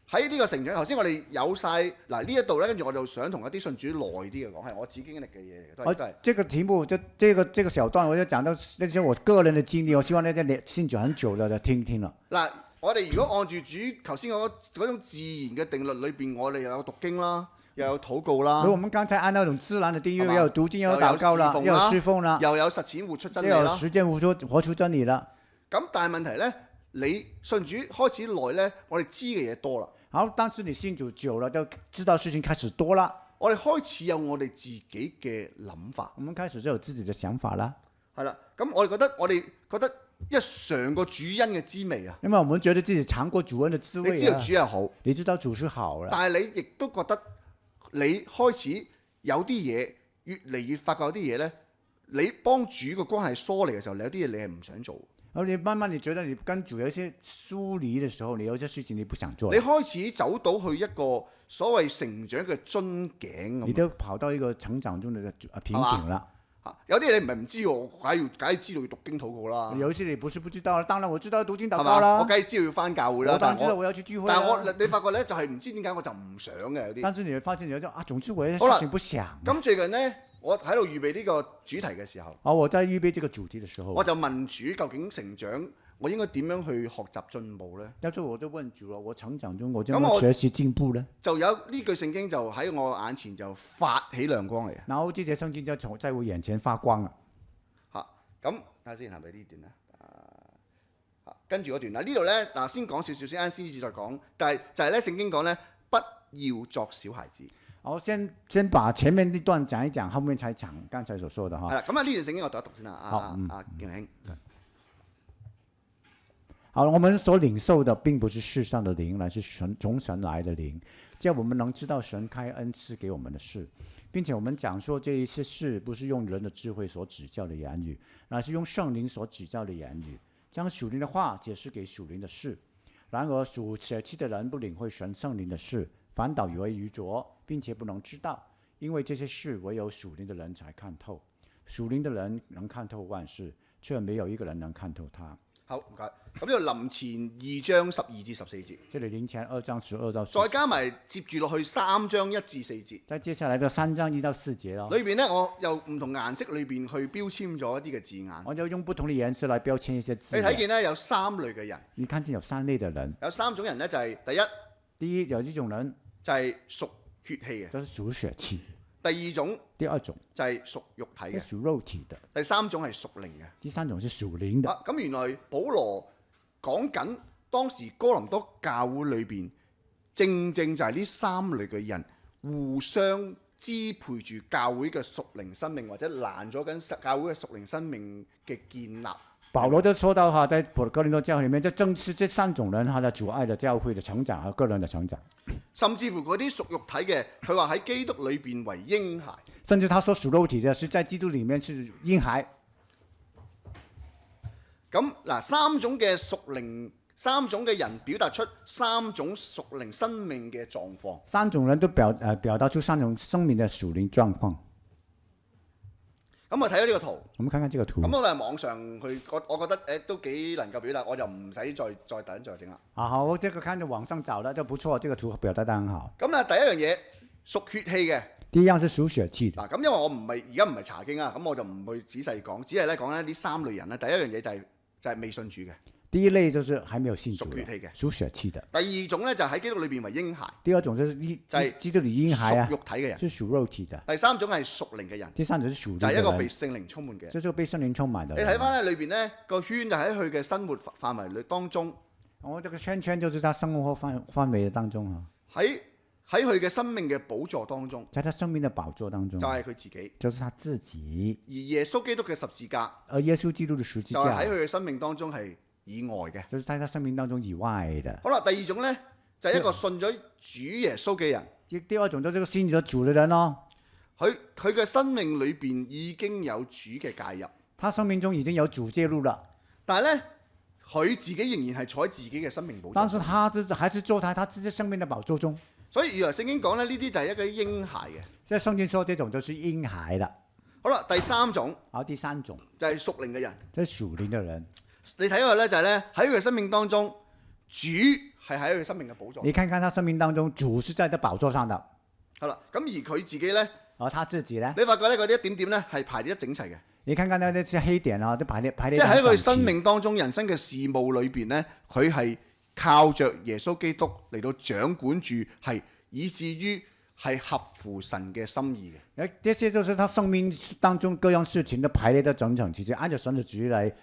喺呢個成長。頭先我哋有晒嗱呢一度咧，跟住我就想同一啲信主耐啲嘅講，係我自己經歷嘅嘢嚟嘅，都係。這個題目，這個小段，我就講到那些我個人的經歷，我希望那些信主很久的就聽聽了。嗱，我哋如果按住主頭先嗰種自然嘅定律裏邊，我哋又有讀經啦，又有禱告啦。如果我們剛才按那種自然的定律，係嘛要有讀經，要有禱告啦，要有侍奉啦，又有實踐活出真理啦。要有實踐活出真理啦。咁但係問題咧，你信主開始耐咧，我哋知嘅嘢多啦。好，但是你信主久了，就知道事情開始多了。我哋開始有我哋自己嘅諗法。我們開始就有自己的想法啦。係啦，咁我哋覺得一嘗過主恩嘅滋味啊。因為我們覺得自己嘗過主恩的滋味啊。你知道主係好，你知道主是好啦。但係你亦都覺得你開始有啲嘢越嚟越發覺有啲嘢咧，你幫主個關係疏離嘅時候，你有啲嘢你係唔想做。然後你慢慢你覺得你跟主有一些疏離的時候，你有些事情你不想做。你開始走到去一個所謂成長嘅樽頸咁。你都跑到一個成長中的瓶頸啦。有啲嘢你唔係唔知喎，梗係知道要讀經禱告啦。有些你不是不知道，當然我知道讀經禱告啦。我梗係知道要翻教會啦。我當然知道我要去聚會。但係你發覺咧，就係唔知點解我就唔想嘅有啲。但是你會發現有啲總之我有些事情不想。咁最近咧，我喺度預備呢個主題嘅時候，我在預備這個主題嘅時候，我就問主究竟成長，我應該點樣去學習進步咧？當時我就問主啦，我成長中我點樣學習進步咧？就有呢句聖經就喺我眼前就發起亮光嚟。然後這節聖經就在我眼前發光啦。咁睇下先係咪呢段咧？跟住嗰段嗱，呢度咧嗱，先講少少先，先至再講。但係就係咧，聖經講咧，不要作小孩子。我先把前面呢段講一講，後面才講剛才所說的哈。係啦，咁啊呢段聖經我讀一讀先啦。阿健兄。好，我們所領受的並不是世上的靈，乃是從神來的靈，叫我們能知道神開恩賜給我們的事，並且我們講說這一些事不是用人的智慧所指教的言語，乃是用聖靈所指教的言語，將屬靈的話解釋給屬靈的事。然而屬血氣的人不領會神聖靈的事，反倒以為愚拙，並且不能知道，因為這些事唯有屬靈的人才看透。屬靈的人能看透萬事，卻沒有一個人能看透他。好，唔該。咁呢度林前2章12至14節，這裡林前2章12到14節，再加埋接住落去3章1至4節。再接下來嘅3章1到4節咯。裏邊咧，我又唔同顏色裏邊去標籤咗一啲嘅字眼。我就用不同的顏色來標籤一些字。你睇見咧有3類嘅人。你看見有3類嘅人。有3種人咧，就係第一有呢種人就係屬血氣嘅，就是屬血氣。第二種就係屬肉體嘅，屬肉體的。第三種係屬靈嘅。第三種是屬靈的。咁原來保羅講緊當時哥林多教會裏邊，正就係呢3類嘅人互相支配住教會嘅屬靈生命，或者攔咗緊教會嘅屬靈生命嘅建立。保羅就說到哈，在哥林多教會裡面，就正是這3種人，他的阻礙了教會的成長和個人的成長。甚至乎嗰啲屬肉體嘅，佢話喺基督裏邊為嬰孩。甚至他說屬肉體嘅，是在基督裡面是嬰孩。咁嗱，3種嘅屬靈，3種嘅人表達出3種屬靈生命嘅狀況。3種人都表達出3種生命嘅屬靈狀況。咁我睇咗呢個圖，我們看看這個圖。咁我喺網上去，我覺得都幾能夠表達，我就唔使再等再整啦。好，我這個看着網上找的，就不錯，這個圖表達得很好。咁第一樣嘢屬血氣嘅。第一樣是屬血氣。嗱，咁因為我而家唔係查經啊，咁我就唔去仔細講，只係咧講咧呢3類人咧。第一樣嘢就係未信主嘅。第一類就是還沒有信主的，屬血氣嘅。屬血氣的。第二種咧就喺基督裏邊為嬰孩，第二種就是基督裏嬰孩啊屬，肉體嘅人。是屬肉體的。第三種係屬靈嘅人，第三種是屬靈就係一個被的人，聖靈充滿嘅人。就是被聖靈充滿的人。你睇翻咧裏邊咧個圈就喺佢嘅生活範圍裏當中，我這個圈圈就是他生活範圍當中啊，喺佢嘅生命嘅寶座當中，在他生命的寶座當中，就係佢自己。就是他自己。而耶穌基督嘅十字架，而耶穌基督的十字就係喺架，佢嘅生命當中係以外嘅。就是在他生命當中以外的。好啦，第二種咧就係一個信咗主耶穌嘅人，第二種就是這個信咗主的人哦，佢嘅生命裏邊已經有主嘅介入，他生命中已經有主介入了，但係咧佢自己仍然係坐喺自己嘅生命寶座但上。是他還是坐在他自己生命的寶座中。所以原來聖經講咧，呢啲就係一個嬰孩嘅。即係聖經說這種就是嬰孩啦。好啦，第三種然後第三種就係屬靈嘅人。即係屬靈的人。你睇佢咧就係咧喺佢嘅生命當中，主係喺佢生命嘅寶座。你看看他生命當中，主是在他寶座上的。係啦，咁而佢自己咧，而他自己呢？你發覺咧嗰啲一點點咧係排列得整齊嘅。你看看那些黑點啊，都排列即係喺佢生命當中、人生嘅事務裏邊咧，佢係靠着耶穌基督嚟到掌管住，係以至於係合乎神嘅心意嘅。這些就是他生命當中各樣事情都排列得整整齊齊，按照神的旨意來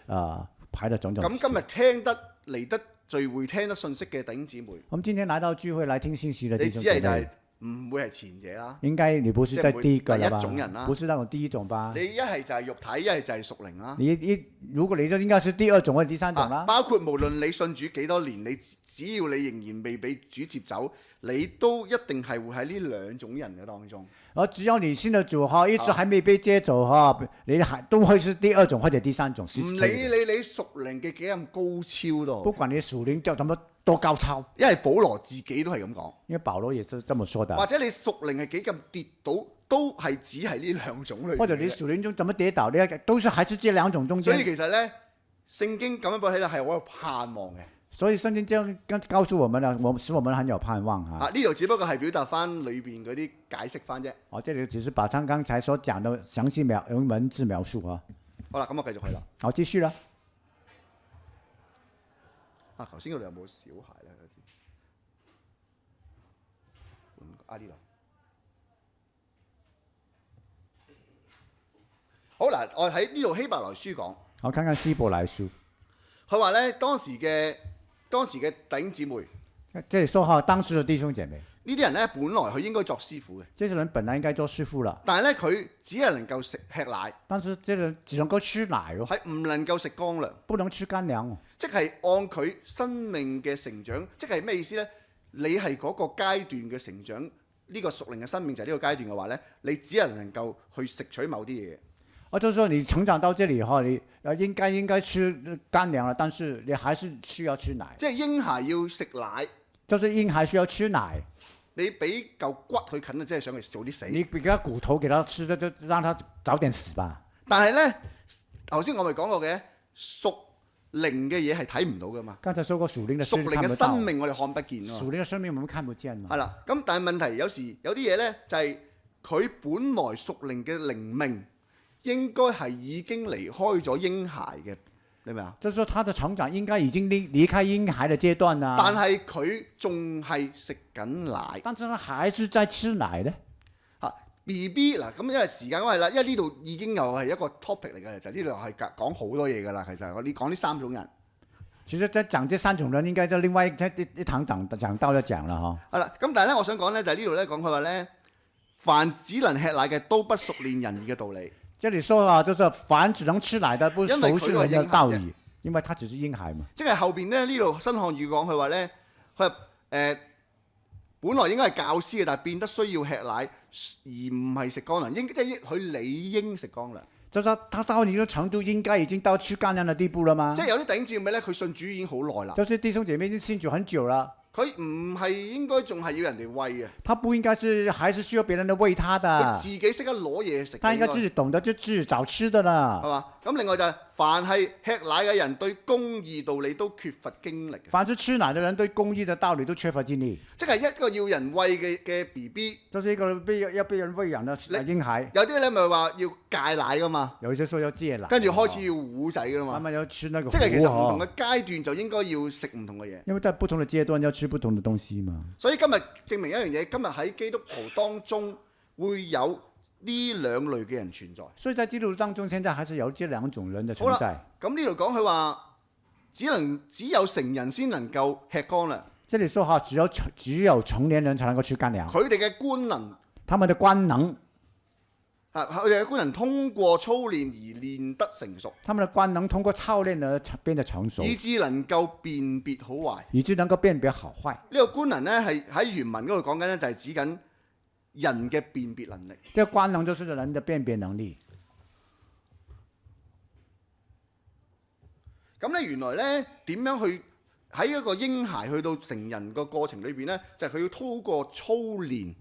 排得整整齊齊。咁今日聽得嚟得聚會聽得信息嘅弟兄姊妹，我們今天來到聚會來聽信息的你弟兄姊妹，只係就係唔會係前者啦。應該你不是在第一個了吧？第一種人啦，不是那種第一種吧？你一係就係肉體，一係就係屬靈啦。如果你就應該是第二種或者第三種啦。包括無論你信主幾多年，你只要你仍然未俾主接走，你都一定係會喺呢兩種人嘅當中。而只要你信的主哈，一直還沒被接走哈，你還都會是第二種或者第三種。唔理你屬靈嘅幾咁高超都，不管你屬靈叫怎麼多高超，因為保羅自己都係咁講。因為保羅也是這麼說的。或者你屬靈係幾咁跌倒，都係只係呢兩種類。或者你屬靈中怎麼跌倒，呢都是還是這兩種中間。所以其實咧，聖經咁樣講起來係好有盼望嘅。所以聖經這樣告訴我們啦，使我們很有盼望哈。呢度只不過係表達翻裏邊嗰啲解釋翻啫。哦，這裡只是把他剛才所講的詳細用文字描述啊。好啦，咁我繼續去啦。好，繼續啦。頭先嗰度有冇小孩咧？呢度。好嗱，我喺呢度希伯來書講。我看看希伯來書。佢話咧，當時嘅弟兄姊妹，這裡說下當時嘅弟兄姐妹，呢啲人咧本來佢應該作師傅嘅。這些人本來應該做師傅啦，但係咧佢只係能夠吃奶。但是這人只能夠吃奶喎，係唔能夠食乾糧，不能吃乾糧。即係按佢生命嘅成長，即係咩意思咧？你係嗰個階段嘅成長，呢個屬靈嘅生命就係呢個階段嘅話咧，你只係能夠去食取某啲嘢。我就說你成長到這裡哈，你應該吃乾糧啦，但是你還是需要吃奶。即係嬰孩要食奶，就是嬰孩需要吃奶。你俾嚿骨佢啃啊，即係想佢早啲死。你俾個骨頭給他吃，就讓他早點死吧。但係咧，頭先我咪講過嘅，屬靈嘅嘢係睇唔到噶嘛。剛才說過屬靈嘅屬靈嘅生命我哋看不見啊。屬靈嘅生命我們看不見嘛。係啦，咁但係問題有時有啲嘢咧，就係佢本來屬靈嘅靈命。應該係已經離開咗嬰孩嘅，你明啊？就是說，他的成長應該已經離開嬰孩的階段啦。但係佢仲係食緊奶。但是他還是在吃奶咧。BB 嗱，咁因為時間關係啦，因為呢度已經又係一個 topic 嚟嘅，就呢度係講好多嘢㗎啦。其實我哋講呢三種人。其實在講這三種人，應該就另外一堂講到就講啦，嗬。係啦，咁但係咧，我想講咧就係呢度咧講佢話咧，凡只能吃奶嘅都不熟練仁義嘅道理。這裡說啊，就是凡只能吃奶的不熟悉人的道理，因為他只是嬰孩嘛。即係後邊咧呢度新漢語講佢話咧，佢話本來應該係教師嘅，但係變得需要吃奶，而唔係食乾糧。即係佢理應食乾糧。就是他到你個程度，應該已經到吃乾糧的地步了嗎？即係有啲弟兄姊妹咧，佢信主已經好耐啦。就是弟兄姐妹已經信主很久了。佢唔係應該仲係要人哋餵嘅。他不應該是，還是需要別人嚟餵他的。佢自己識得攞嘢食。他應該自己懂得就自己找吃的啦。係嘛？咁另外就係凡係吃奶嘅人對公義道理都缺乏經歷嘅，凡是吃奶的人對公義的道理都缺乏經歷，即係一個要人餵嘅 BB，就是一個要被人餵養的嬰孩。有啲咧咪話要戒奶噶嘛，有一些說要戒奶，跟住開始要糊仔噶嘛，慢慢要吃那個即係其實唔同糊嘅階段就應該要食唔同嘅嘢。因為在不同的階段要吃不同的東西嘛。所以今日證明一樣嘢，今日喺基督徒當中會有呢兩類嘅人存在。所以在基督徒當中，現在還是有這兩種人的存在。好啦，咁呢度講佢話，只有成人先能夠吃乾糧。這裡說哈，只有成年人才能夠吃乾糧。佢哋嘅官能，他們的官能，佢哋嘅官能通過操練而練得成熟，他們的官能通過操練而變得成熟，以致能夠辨別好壞。以致能夠辨別好壞。呢個官能咧係喺原文嗰度講緊咧，就係指緊人嘅辨別能力。這個官能就是人的辨別能力。咁咧原來咧點樣去喺一個嬰孩去到成人個過程裏邊咧，就係佢要通過操練。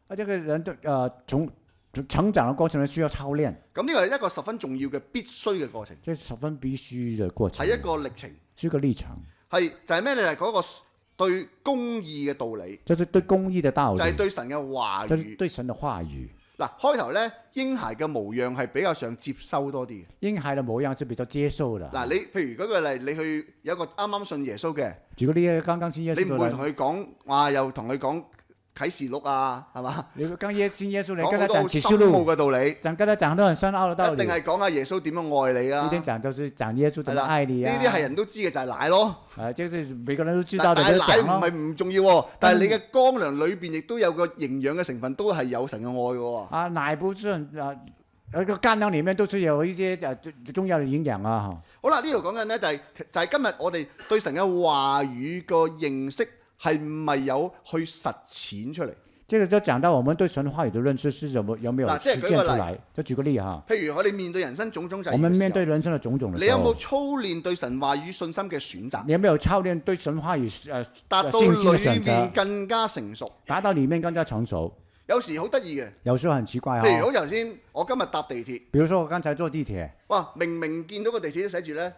啊，這個人的從成長的過程需要操練。咁呢個係一個十分重要嘅必須嘅過程。這是十分必須嘅過程。係一個歷程。是一個歷程。係就係咩咧？就係嗰個對公義嘅道理。就是對公義嘅道理。就係對神嘅話語。就是對神嘅話語。嗱，開頭咧，嬰孩嘅模樣係比較上接收多啲嘅。嬰孩嘅模樣是比較接受嘅。嗱，你譬如舉個例，你去有一個啱啱信耶穌嘅，如果呢剛剛信耶穌，你唔會同佢講，哇，又同佢講啟示錄啊，係嘛？你剛信耶穌，你講好跟他講啟示多好深奧錄嘅道理，跟他講都很深奧嘅道理。一定係講下耶穌點樣愛你啊！一定講就是講耶穌怎麼愛你啊！呢啲係人都知嘅就係奶咯。就是每個人都知道嘅。但係奶唔係唔重要喎，但係你嘅乾糧裏邊亦都有個營養嘅成分，都係有神嘅愛嘅喎。啊，奶不是個乾糧裡面都是有一些重要嘅營養啊！好啦，呢度講緊咧就係今日我哋對神嘅話語個認識係咪有去實踐出嚟？這個就講到我們對神話語的認識是有沒有實踐出來？就舉個例哈。譬如我哋面對人生種種際遇，我們面對人生的種種的時候，你有冇操練對神話語信心嘅選擇？你有沒有操練對神話語達到裡面更加成熟？達到裡面更加成熟。有時好得意嘅，有時候很奇怪啊。譬如好似頭先，我今日搭地鐵，比如說我剛才坐地鐵，哇，明明見到個地鐵都寫住咧，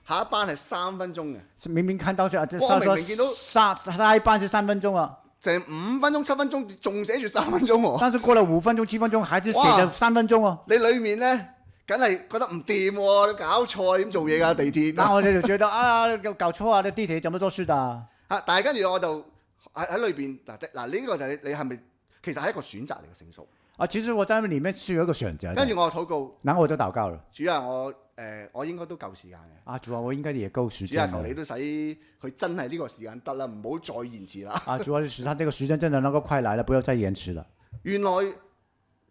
下一班係3分鐘嘅。明明看到是明明見到下一班是3分鐘啊。成5分鐘、7分鐘，仲寫住3分鐘喎。但是過了5分鐘、7分鐘，還是寫着3分鐘哦。你裡面咧，梗係覺得唔掂喎，搞錯點做嘢㗎地鐵？然後我就覺得啊，搞錯啊！啲地鐵怎麼做事的？但係跟住我就喺裏邊嗱呢個就係你係咪其實係一個選擇嚟嘅成熟？啊，其實我在裡面是有一個選擇。跟住我禱告，然後我就禱告了。主啊，我應該都夠時間嘅。啊，主啊，我應該也夠時間。主啊，求你都使佢真係呢個時間得啦，唔好再延遲啦。啊，主要是使他這個時間真的能夠快來了，不要再延遲了。原來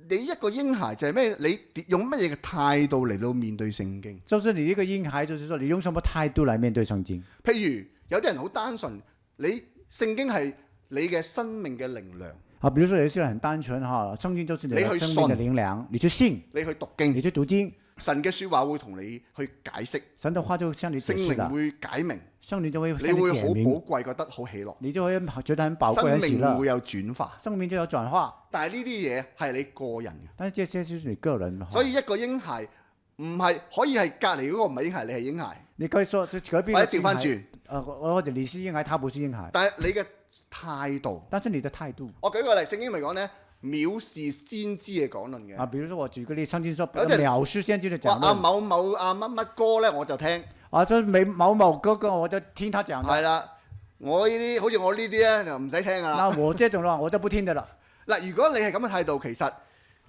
你一個嬰孩就係咩？你用乜嘢嘅態度嚟到面對聖經？就是你一個嬰孩，就是說你用什麼態度來面對聖經？譬如有啲人好單純，你聖經係你嘅生命嘅靈糧。啊，比如說有些人很單純哈，聖經就是你的生命的靈糧，你去信，你去讀經，你去讀經，神嘅説話會同你去解釋，神的話就向你解釋啦，聖靈會解明，聖靈就會你會好寶貴，覺得好喜樂，你就會覺得很寶貴，生命會有轉化，生命就有轉化。但係呢啲嘢係你個人嘅，但係這些就是你個人。所以一個嬰孩唔係可以係隔離嗰個唔係嬰孩，你係嬰孩。你可以說隔壁，或者調翻轉，或者你是嬰孩，他不是嬰孩。但係你嘅態度，但是你的態度。我舉個例，聖經咪講咧藐視先知嘅講論嘅。啊，比如說我舉個例，聖經說藐視先知嘅講論。話某某乜乜歌咧，我就聽。啊，即係某某哥哥，我就聽他講。係啦，我呢啲好似我呢啲咧就唔使聽啊。那我這種啦，我就不聽的啦。嗱，如果你係咁嘅態度，其實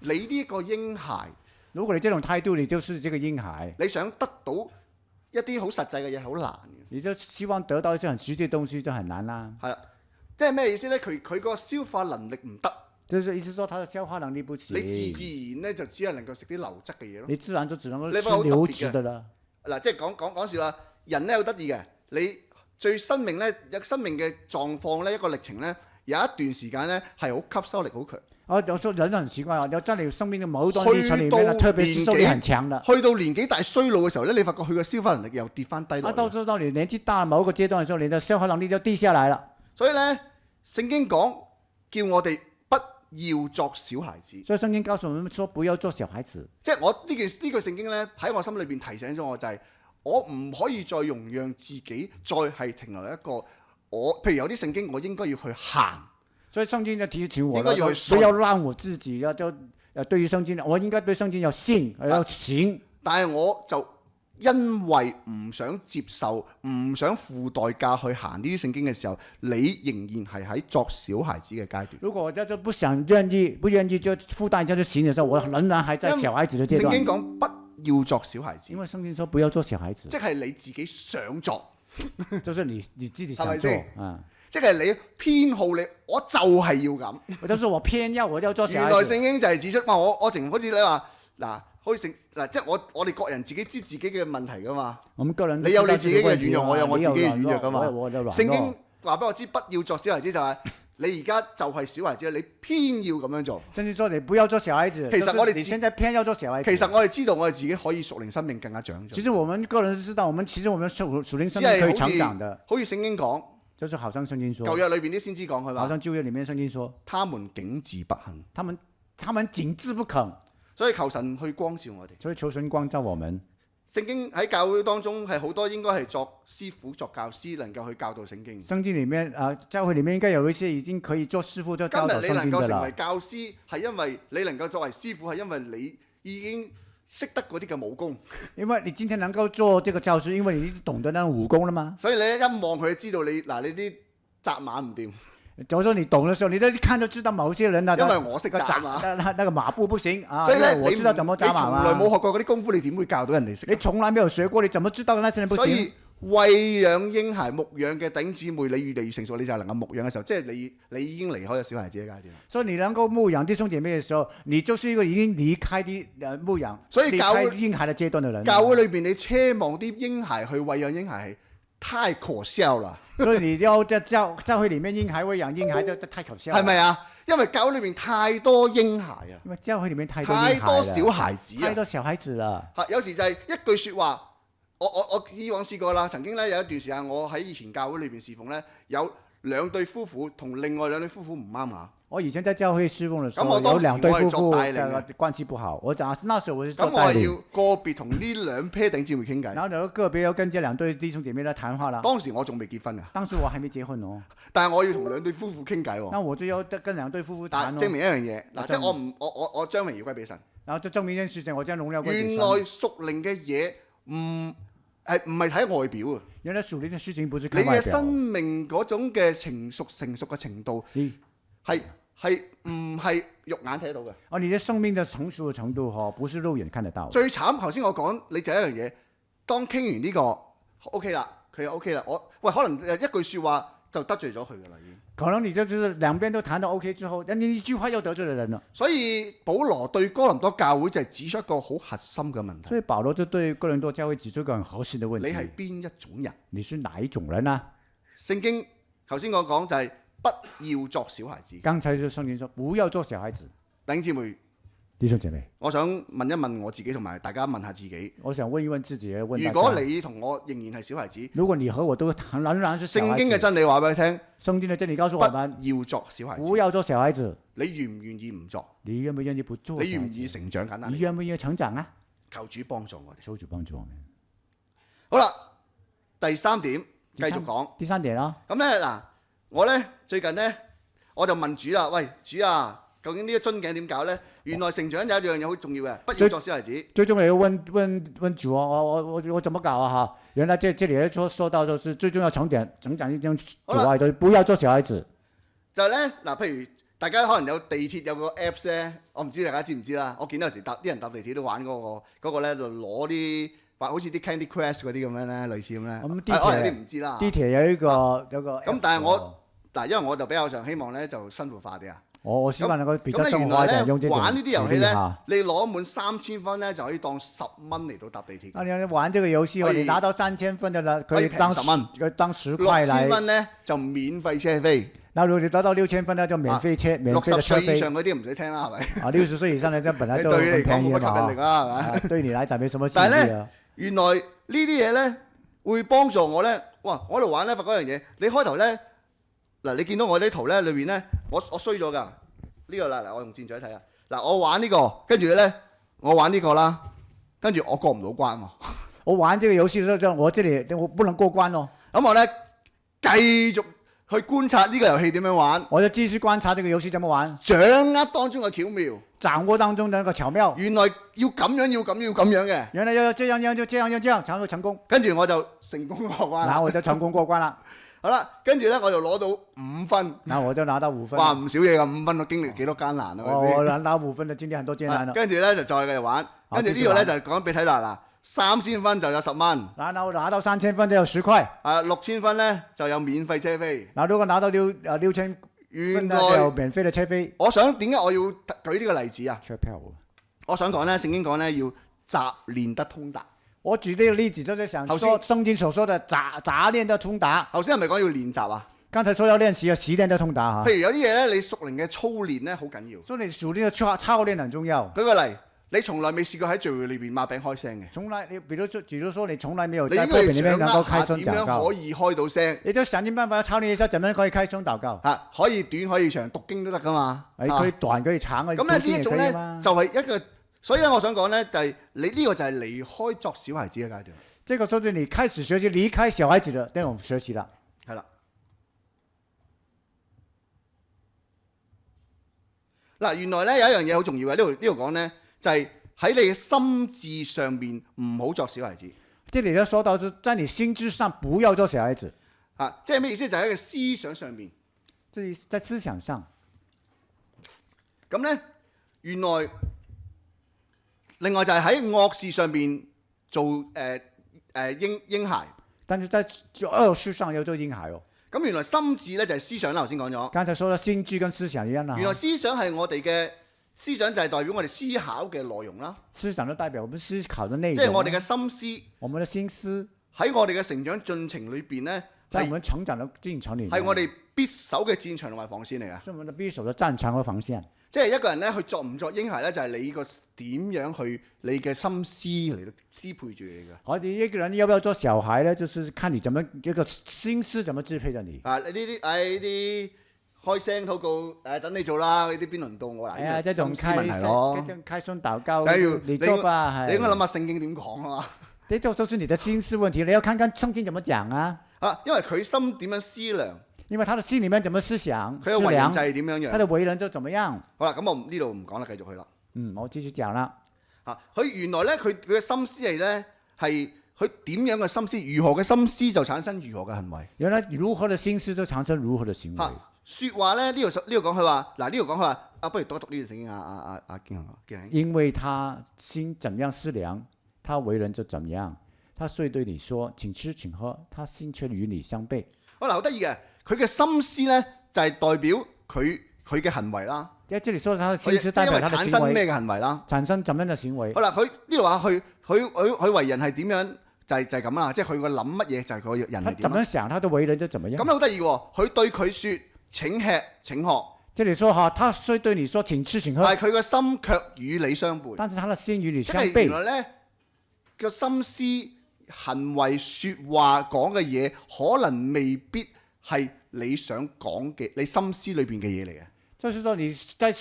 你呢個嬰孩，如果你這種態度，你就是這個嬰孩。你想得到一啲好實際嘅嘢，好難嘅。你就希望得到一些很實際嘅東西，就很難啦。係啦，即係咩意思咧？佢個消化能力唔得。就是意思說，他的消化能力不行。你自然咧就只係能夠食啲流質嘅嘢咯。你自然就只能夠吃流質的啦。嗱，即係講笑啦，人咧好得意嘅，你最生命咧有生命嘅狀況咧一個歷程咧，有一段時間咧係好吸收力好強。有時候人很奇怪啊，有在你生命嘅某一段歷程裡面，特別吸收力很強的。去到年紀大衰老嘅時候咧，你發覺佢嘅消化能力又跌翻低落。到你年紀大某一個階段嘅時候，你嘅消化能力就低下來了。所以咧，聖經講叫我哋不要作小孩子。所以聖經告訴我們說，不要做小孩子。即係我呢句聖經咧，喺我心裏邊提醒咗我，就係我唔可以再容讓自己再係停留一個譬如有啲聖經我應該要去行。所以聖經就提醒我，應該要去信不要讓我自己對於聖經，我應該對聖經要信，要行。但係我就因為唔想接受、唔想付代價去行呢啲聖經嘅時候，你仍然係喺作小孩子嘅階段。如果我就不願意就付代價去行嘅時候，我仍然還在小孩子嘅階段。聖經講不要作小孩子，因為聖經說不要做小孩子，即係你自己想作，就是你自己想做啊。即係你偏好你，我就係要咁。我就是我偏要，我要做小原孩子。來聖經就係指出，我淨好似你話嗱，好似即係我哋各人自己知自己嘅問題噶嘛。我們個人你有你自己嘅軟弱，我有我自己嘅軟弱噶嘛。聖聖經話俾我知，不要作小孩子就係你而家就係小孩子，你偏要咁樣做。聖經說你不要做小孩子，其實我哋你現在偏要做小孩子。其實我哋知道我哋自己可以屬靈生命更加長進。其實我們個人知道，其實我們屬靈生命可以成長的。好似聖經講。就是好像聖經說，舊約裏邊啲先知講佢話，好像舊約裡面聖經說，他們竟自不肯，他們竟自不肯，所以求神去光照我哋。所以求神光照我們。聖經喺教會當中係好多應該係作師傅、作教師，能夠去教導聖經。聖經裡面教會裡面應該有一些已經可以做師傅、做教導聖經的啦。今日你能夠成為教師，係因為你能夠作為師傅，係因為你已經識得嗰啲嘅武功。因為你今天能夠做這個教師，因為你懂得那種武功了嘛。所以你一望佢就知道你啲紮馬唔掂。就說你懂的時候，你都一看就知道某些人啊，因為我識紮馬，那個馬步不行啊。所以咧，我知道怎麼紮馬嘛。你從來冇學過嗰啲功夫，你點會教到人哋識？你從來沒有學過，你怎麼知道那些人不行？所以餵養嬰孩、牧養嘅弟兄姊妹，你越嚟越成熟，你就能夠牧養嘅時候，即係你已經離開咗小孩子嘅階段。所以你能夠牧養弟兄姐妹嘅時候，你就是一個已經離開啲牧養，所以教會離開嬰孩嘅階段嘅人。教會裏邊你奢望啲嬰孩去餵養嬰孩係太可笑啦。所以你要在教會裡面嬰孩餵養嬰孩就太可笑。係咪啊？因為教會裏邊太多嬰孩啊。因為教會裡面太多小孩子啊。太多小孩子啦。有時就係一句説話，我以往試過啦。曾經咧有一段時間，我喺以前教會裏邊侍奉咧，有兩對夫婦同另外兩對夫婦唔啱牙。我以前在教會侍奉嘅時候，有兩對夫婦嘅關係不好。那時候我是做帶領。咁我係要個別同呢兩 pair 弟兄姊妹傾偈。然後就個別要跟這兩對弟兄姐妹來談話啦。當時我仲未結婚㗎。當時我還沒結婚哦。但係我要同兩對夫婦傾偈喎。那我就要跟兩對夫婦談。證明一樣嘢，嗱，即係我將榮耀歸俾神。然後就證明一件事情，我將榮耀歸俾神。原來屬靈嘅嘢唔係睇外表啊。原來屬靈嘅事情不是看外表。你嘅生命嗰種嘅成熟嘅程度係唔係肉眼睇到嘅？哦，你嘅生命嘅成熟嘅程度不是肉眼看得到。最慘，頭先我講你就一樣嘢，當傾完呢個 OK 啦，佢又 OK 啦，可能一句説話就得罪咗佢㗎啦，已經。可能你就是兩邊都談到 OK 之後，你一句話又得罪了人了。所以保羅對哥林多教會就係指出一個好核心嘅問題。所以保羅就對哥林多教會指出一個很核心嘅問題。你係邊一種人？你是哪一種人啊？聖經頭先我講就係不要作小孩子。剛才就聖經說不要做小孩子。弟兄姊妹，弟兄姐妹，我想問一問我自己，同埋大家問下自己。我想問一問自己，問大家。如果你同我仍然係小孩子，如果你和我都仍然是小孩子，聖經嘅真理話俾你聽，聖經嘅真理告訴我們，不要作小孩子。不要做小孩子。你願唔願意唔作？你願唔願意不做？你願唔願意成長？簡單。你願唔願意成長啊？求主幫助我哋。求主幫助我們。好啦，第三點繼續講。第三點啊。咁咧嗱，我咧最近咧我就問主啦，喂，主啊，究竟呢個樽頸點搞咧？原來成長有一樣嘢好重要嘅，不要作小孩子。最重要要問主啊，我怎麼搞啊？哈，原來這裡說到就是最重要成長一種阻礙，就是不要做小孩子。就係咧嗱，譬如大家可能有地鐵有個 Apps 咧，我唔知大家知唔知啦。我見到有時啲人搭地鐵都玩嗰個咧，就攞啲好似啲 Candy Crush 嗰啲咁樣咧，類似咁咧。我有啲唔知啦。地鐵有一個咁，但係因為我就比較上希望咧就生活化啲啊。我希望能夠比較生活化啲，用這種玩呢啲遊戲咧，你攞滿3000分咧就可以當10蚊嚟到搭地鐵。你玩這個遊戲，你拿到3000分的啦，可以當10蚊，可以當10塊來。6000分咧就免費車飛。那如果你得到6000分咧，就免費車，免費的車飛。60歲以上嗰啲唔使聽啦，係咪？60歲以上咧，即本來就很便宜嘛。對你嚟講冇乜吸引力啊，係咪？對你嚟講沒什麼吸引力啊。但係咧，原來呢啲嘢咧會幫助我咧。哇！我喺度玩咧，發覺一樣嘢。你開頭咧嗱，你見到我呢圖咧裏邊咧，我衰咗㗎。呢個啦，嗱我用箭嘴睇啊，嗱我玩呢個，跟住咧我玩呢個啦，跟住我過唔到關喎。我玩這個遊戲的時候，我這裡我不能過關哦。咁我咧繼續去觀察呢個遊戲點樣玩，我就繼續觀察這個遊戲怎麼玩，掌握當中嘅巧妙。掌握當中的那個巧妙。原來要咁樣，要咁樣，要咁樣嘅。原來要這樣，要這樣，要這樣，才會成功。跟住我就成功過關啦。然後我就成功過關啦。好啦，跟住咧我就攞到5分。然後我就拿到5分。哇，唔少嘢㗎，5分我經歷幾多艱難啊！我拿到5分就經歷很多艱難啦。跟住咧就再繼續玩，跟住呢個咧就講俾睇啦嗱，3000分就有10蚊。然後拿到3000分就有10塊。6000分咧就有免費車飛。嗱，如果拿到6000分就有免費嘅車飛。我想點解我要舉呢個例子啊？車票。我想講咧，聖經講咧要習練得通達。我舉呢個例子就是想說聖經所說的習練得通達。頭先係咪講要練習啊？剛才說要練習，要習練得通達嚇。譬如有啲嘢咧，你屬靈嘅操練咧好緊要。所以你屬靈嘅操練很重要。舉個例，你從來未試過喺聚會裏邊擘餅開聲嘅。從來你，比如說你從來沒有在播餅裡面能夠開聲禱告。點樣可以開到聲？你都想盡辦法操練一下，怎麼可以開聲禱告？嚇，可以短可以長，讀經都得噶嘛。可以短可以長嘅。咁咧呢一種咧就係一個，所以咧我想講咧就係你呢個就係離開作小孩子嘅階段。這個就是你開始學習離開小孩子的那種學習啦。係啦。嗱，原來咧有一樣嘢好重要嘅，呢度講咧就係喺你嘅心智上邊唔好作小孩子。這裡咧說到是在你心智上不要做小孩子。即係咩意思？就喺個思想上邊。即係在思想上。咁咧，原來另外就係喺惡事上邊做嬰孩。但是在惡事上要做嬰孩哦。咁原來心智咧就係思想啦，頭先講咗。剛才說咗心智跟思想一樣啦。原來思想係我哋嘅思想，就係代表我哋思考嘅內容啦。思想就代表我們思考嘅內容。即係我哋嘅心思。我們嘅心思喺我哋嘅成長進程裏邊咧，在我們成長嘅進程裏面，係我哋必守嘅戰場同埋防線嚟㗎。是我們的必守嘅戰場和防線。即係一個人咧，去作唔作嬰孩咧，就係你個點樣去你嘅心思嚟到支配住你㗎。我哋一個人要不要做小孩咧，就是看你怎麼一個心思怎麼支配着你。呢啲開聲禱告等你做啦，呢啲邊輪到我啦？呢種開聲禱告，你做吧。你應該諗下聖經點講啊嘛。呢都是你的心思問題，你要看看聖經怎麼講啊。因為佢心點樣思量。因為他的心裡面怎麼思想，佢嘅為人就係點樣樣，他的為人就怎麼樣。好啦，咁我呢度唔講啦，繼續去啦。我繼續講啦。佢原來咧，佢嘅心思係咧，係佢點樣嘅心思，如何嘅心思就產生如何嘅行為。原來如何嘅心思就產生如何嘅行為。説話咧，呢度講佢話，嗱呢度講佢話，不如讀一讀呢段聖經阿經行。因為他心怎樣思量，他為人就怎樣。他遂對你說：請吃請喝，他心卻與你相悖。好得意嘅。佢嘅心思咧，就係代表佢嘅行為啦。即係這裡說他的心思代表他的行為。產生咩嘅行為啦？產生怎樣嘅行為？好啦，佢呢度話佢為人係點樣？就係咁啦。即係佢個諗乜嘢就係佢人係點。他怎麼想，他的為人就怎麼樣。咁好得意喎！佢對佢説請吃請喝。這裡說他雖對你說請吃請喝，但係佢個心卻與你相悖。但是他的心與你相悖。即係原來咧個心思、行為、説話講嘅嘢，可能未必係你想講嘅，你心思裏邊嘅嘢嚟嘅。就是說你在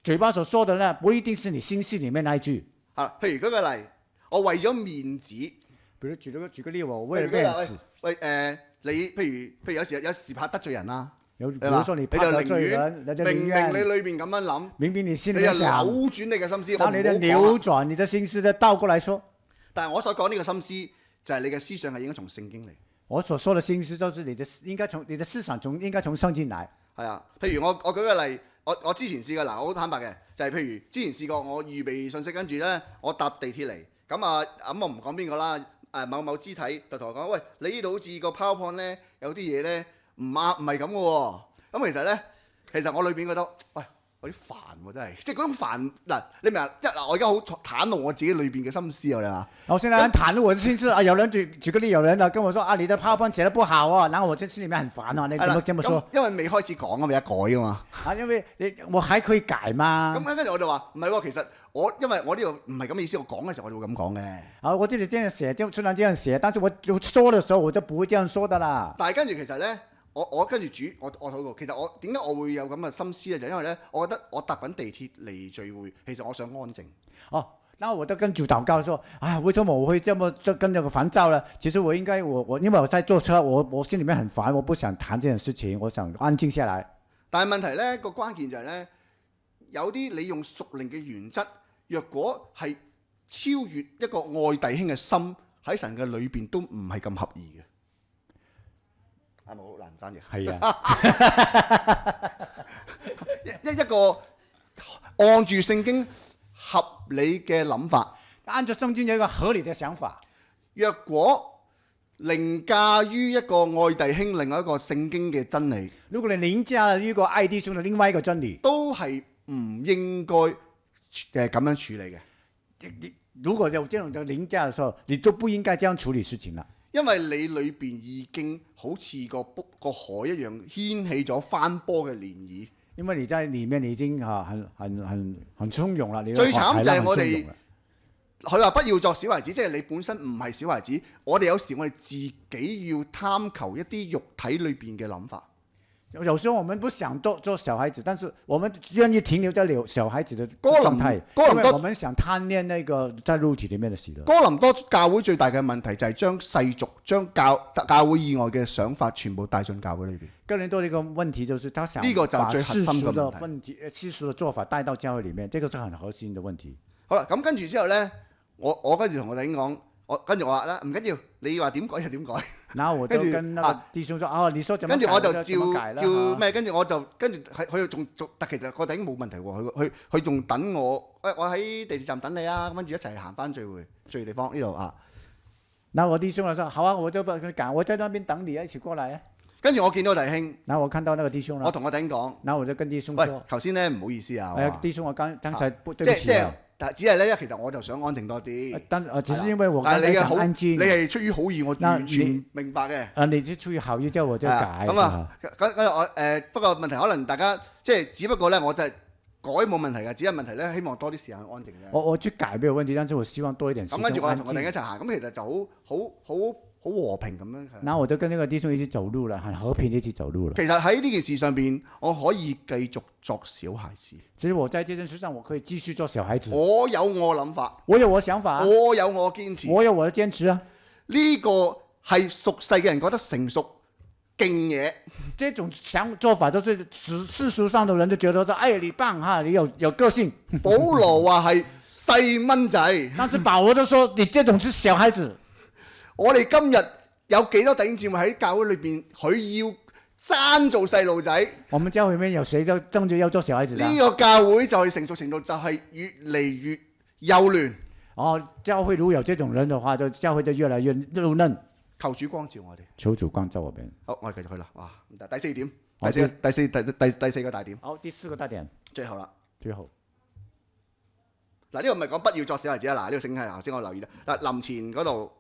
嘴巴所說的呢，不一定是你心思裡面那一句。譬如舉個例，我為咗面子，比如舉個例，我為了面子。你譬如有時怕得罪人啦。比如說你怕得罪人，明明你裏邊咁樣諗，明明你心裡你面想，扭轉你嘅心思，當你的扭轉你的心思，再倒過來說。但係我所講呢個心思，就係你嘅思想係應該從聖經嚟。我所說的心思就是你的思想應該從聖經來。係啊，譬如我舉個例，我之前試過嗱，我好坦白嘅，就係譬如之前試過我預備信息，跟住咧我搭地鐵嚟，咁我唔講邊個啦，某某肢體就同我講，喂，你呢度好似個 PowerPoint 咧有啲嘢咧唔係咁嘅喎，咁其實我裏邊覺得，喂，有啲煩喎，真係，即係嗰種煩嗱，你明啊？即係嗱，我而家好袒露我自己裏邊嘅心思，你話？我現在很袒露我的心思啊！有人舉個例，有人跟我說你的 PowerPoint 寫得不好啊，然後我這心裡面很煩啊，你怎麼這麼說？因為未開始講啊，未一改噶嘛。因為我還可以改嘛。咁跟住我就話唔係喎，其實因為我呢度唔係咁嘅意思，我講嘅時候我就會咁講嘅。我這裡這樣寫就雖然這樣寫，但是我說的時候我就不會這樣說的啦。但係跟住其實咧，我跟住主，我禱告。其實我點解我會有咁嘅心思咧？就因為咧，我覺得我搭緊地鐵嚟聚會，其實我想安靜。哦，然後我都跟主禱告說，哎，為什麼我會這麼跟這個煩躁呢？其實我應該因為我在坐車，我心裡面很煩，我不想談這件事情，我想安靜下來。但係問題咧，個關鍵就係咧，有啲你用屬靈嘅原則，若果係超越一個愛弟兄嘅心喺神嘅裏邊，都唔係咁合意嘅。係咪好難翻譯？係啊，一個按住聖經合理嘅諗法，按照聖經有一個合理嘅想法。若果凌駕於一個愛弟兄另外一個聖經嘅真理，如果你凌駕了一個愛弟兄的另外一個真理，都係唔應該咁樣處理嘅。如果有這種的凌駕嘅時候，你都不應該這樣處理事情啦。因為你裏邊已經好似個海一樣掀起咗翻波嘅漣漪。因為你在裡面你已經很洶湧啦。最慘就係我哋，佢話不要作小孩子，即係你本身唔係小孩子。我哋有時我哋自己要貪求一啲肉體裏邊嘅諗法。有時候我們不想做小孩子，但是我們願意停留在小孩子的狀態，因為我們想貪戀那個在肉體裡面的喜樂。哥林多教會最大嘅問題就係將世俗、將教會以外嘅想法全部帶進教會裏邊。哥林多呢個問題就是，他想呢個就最核心嘅問題，世俗的做法帶到教會裡面，這個是很核心的問題。好啦，咁跟住之後呢，我跟住同我弟兄講。跟住我話啦，唔緊要，你話點改就點改。然後我就跟那個弟兄說，哦，你說怎麼改？跟住我就照咩？跟住佢又仲，但其實個弟兄冇問題喎，佢仲等我，我喺地鐵站等你啊，跟住一齊行翻聚會地方呢度啊。然後我弟兄就說，好啊，我就趕，我在那邊等你啊，一起過來啊。跟住我見到弟兄，然後我看到那個弟兄啦，我同我弟兄講，然後我就跟弟兄說，喂，頭先咧唔好意思啊，弟兄，我剛才對不起啊。但只係咧，其實我就想安靜多啲。只是因為我但係你嘅好，安靜，你係出於好意，我完全明白嘅。你是出於好意，之後我就改。咁啊，我不過問題可能大家即係只不過咧，我就係改冇問題嘅，只係問題咧，希望多啲時間安靜嘅。我去改沒有問題，但是我希望多一點時間安靜。咁跟住我同我哋一齊行，咁其實就好和平咁樣。然後我就跟那個弟兄一起走路了，很和平地一起走路了。其實喺呢件事上邊，我可以繼續作小孩子。其實我在這件事上，我可以繼續做小孩子。我有我諗法，我有我想法，我有我堅持，我有我的堅持啊。呢個係屬世嘅人覺得成熟勁嘢。這種做法都是世俗上的人就覺得說，哎，你棒哈，你有個性。保羅話係細蚊仔，但是保羅都說你這種是小孩子。我哋今日有幾多弟兄姊妹喺教會裏邊，佢要爭做細路仔？我們教會裏面有誰就爭住要做小孩子？呢個教會就係成熟程度就係越嚟越幼嫩。哦，教會如果有這種人的話，就教會就越來越幼嫩。求主光照我哋。求主光照我們。好，我哋繼續去啦。哇，第四點，好第四個大點。好，第四個大點。最後啦。最後。嗱，呢個唔係講不要作小孩子啊！嗱，呢個聖經係頭先我留意啦。嗱，林前嗰度。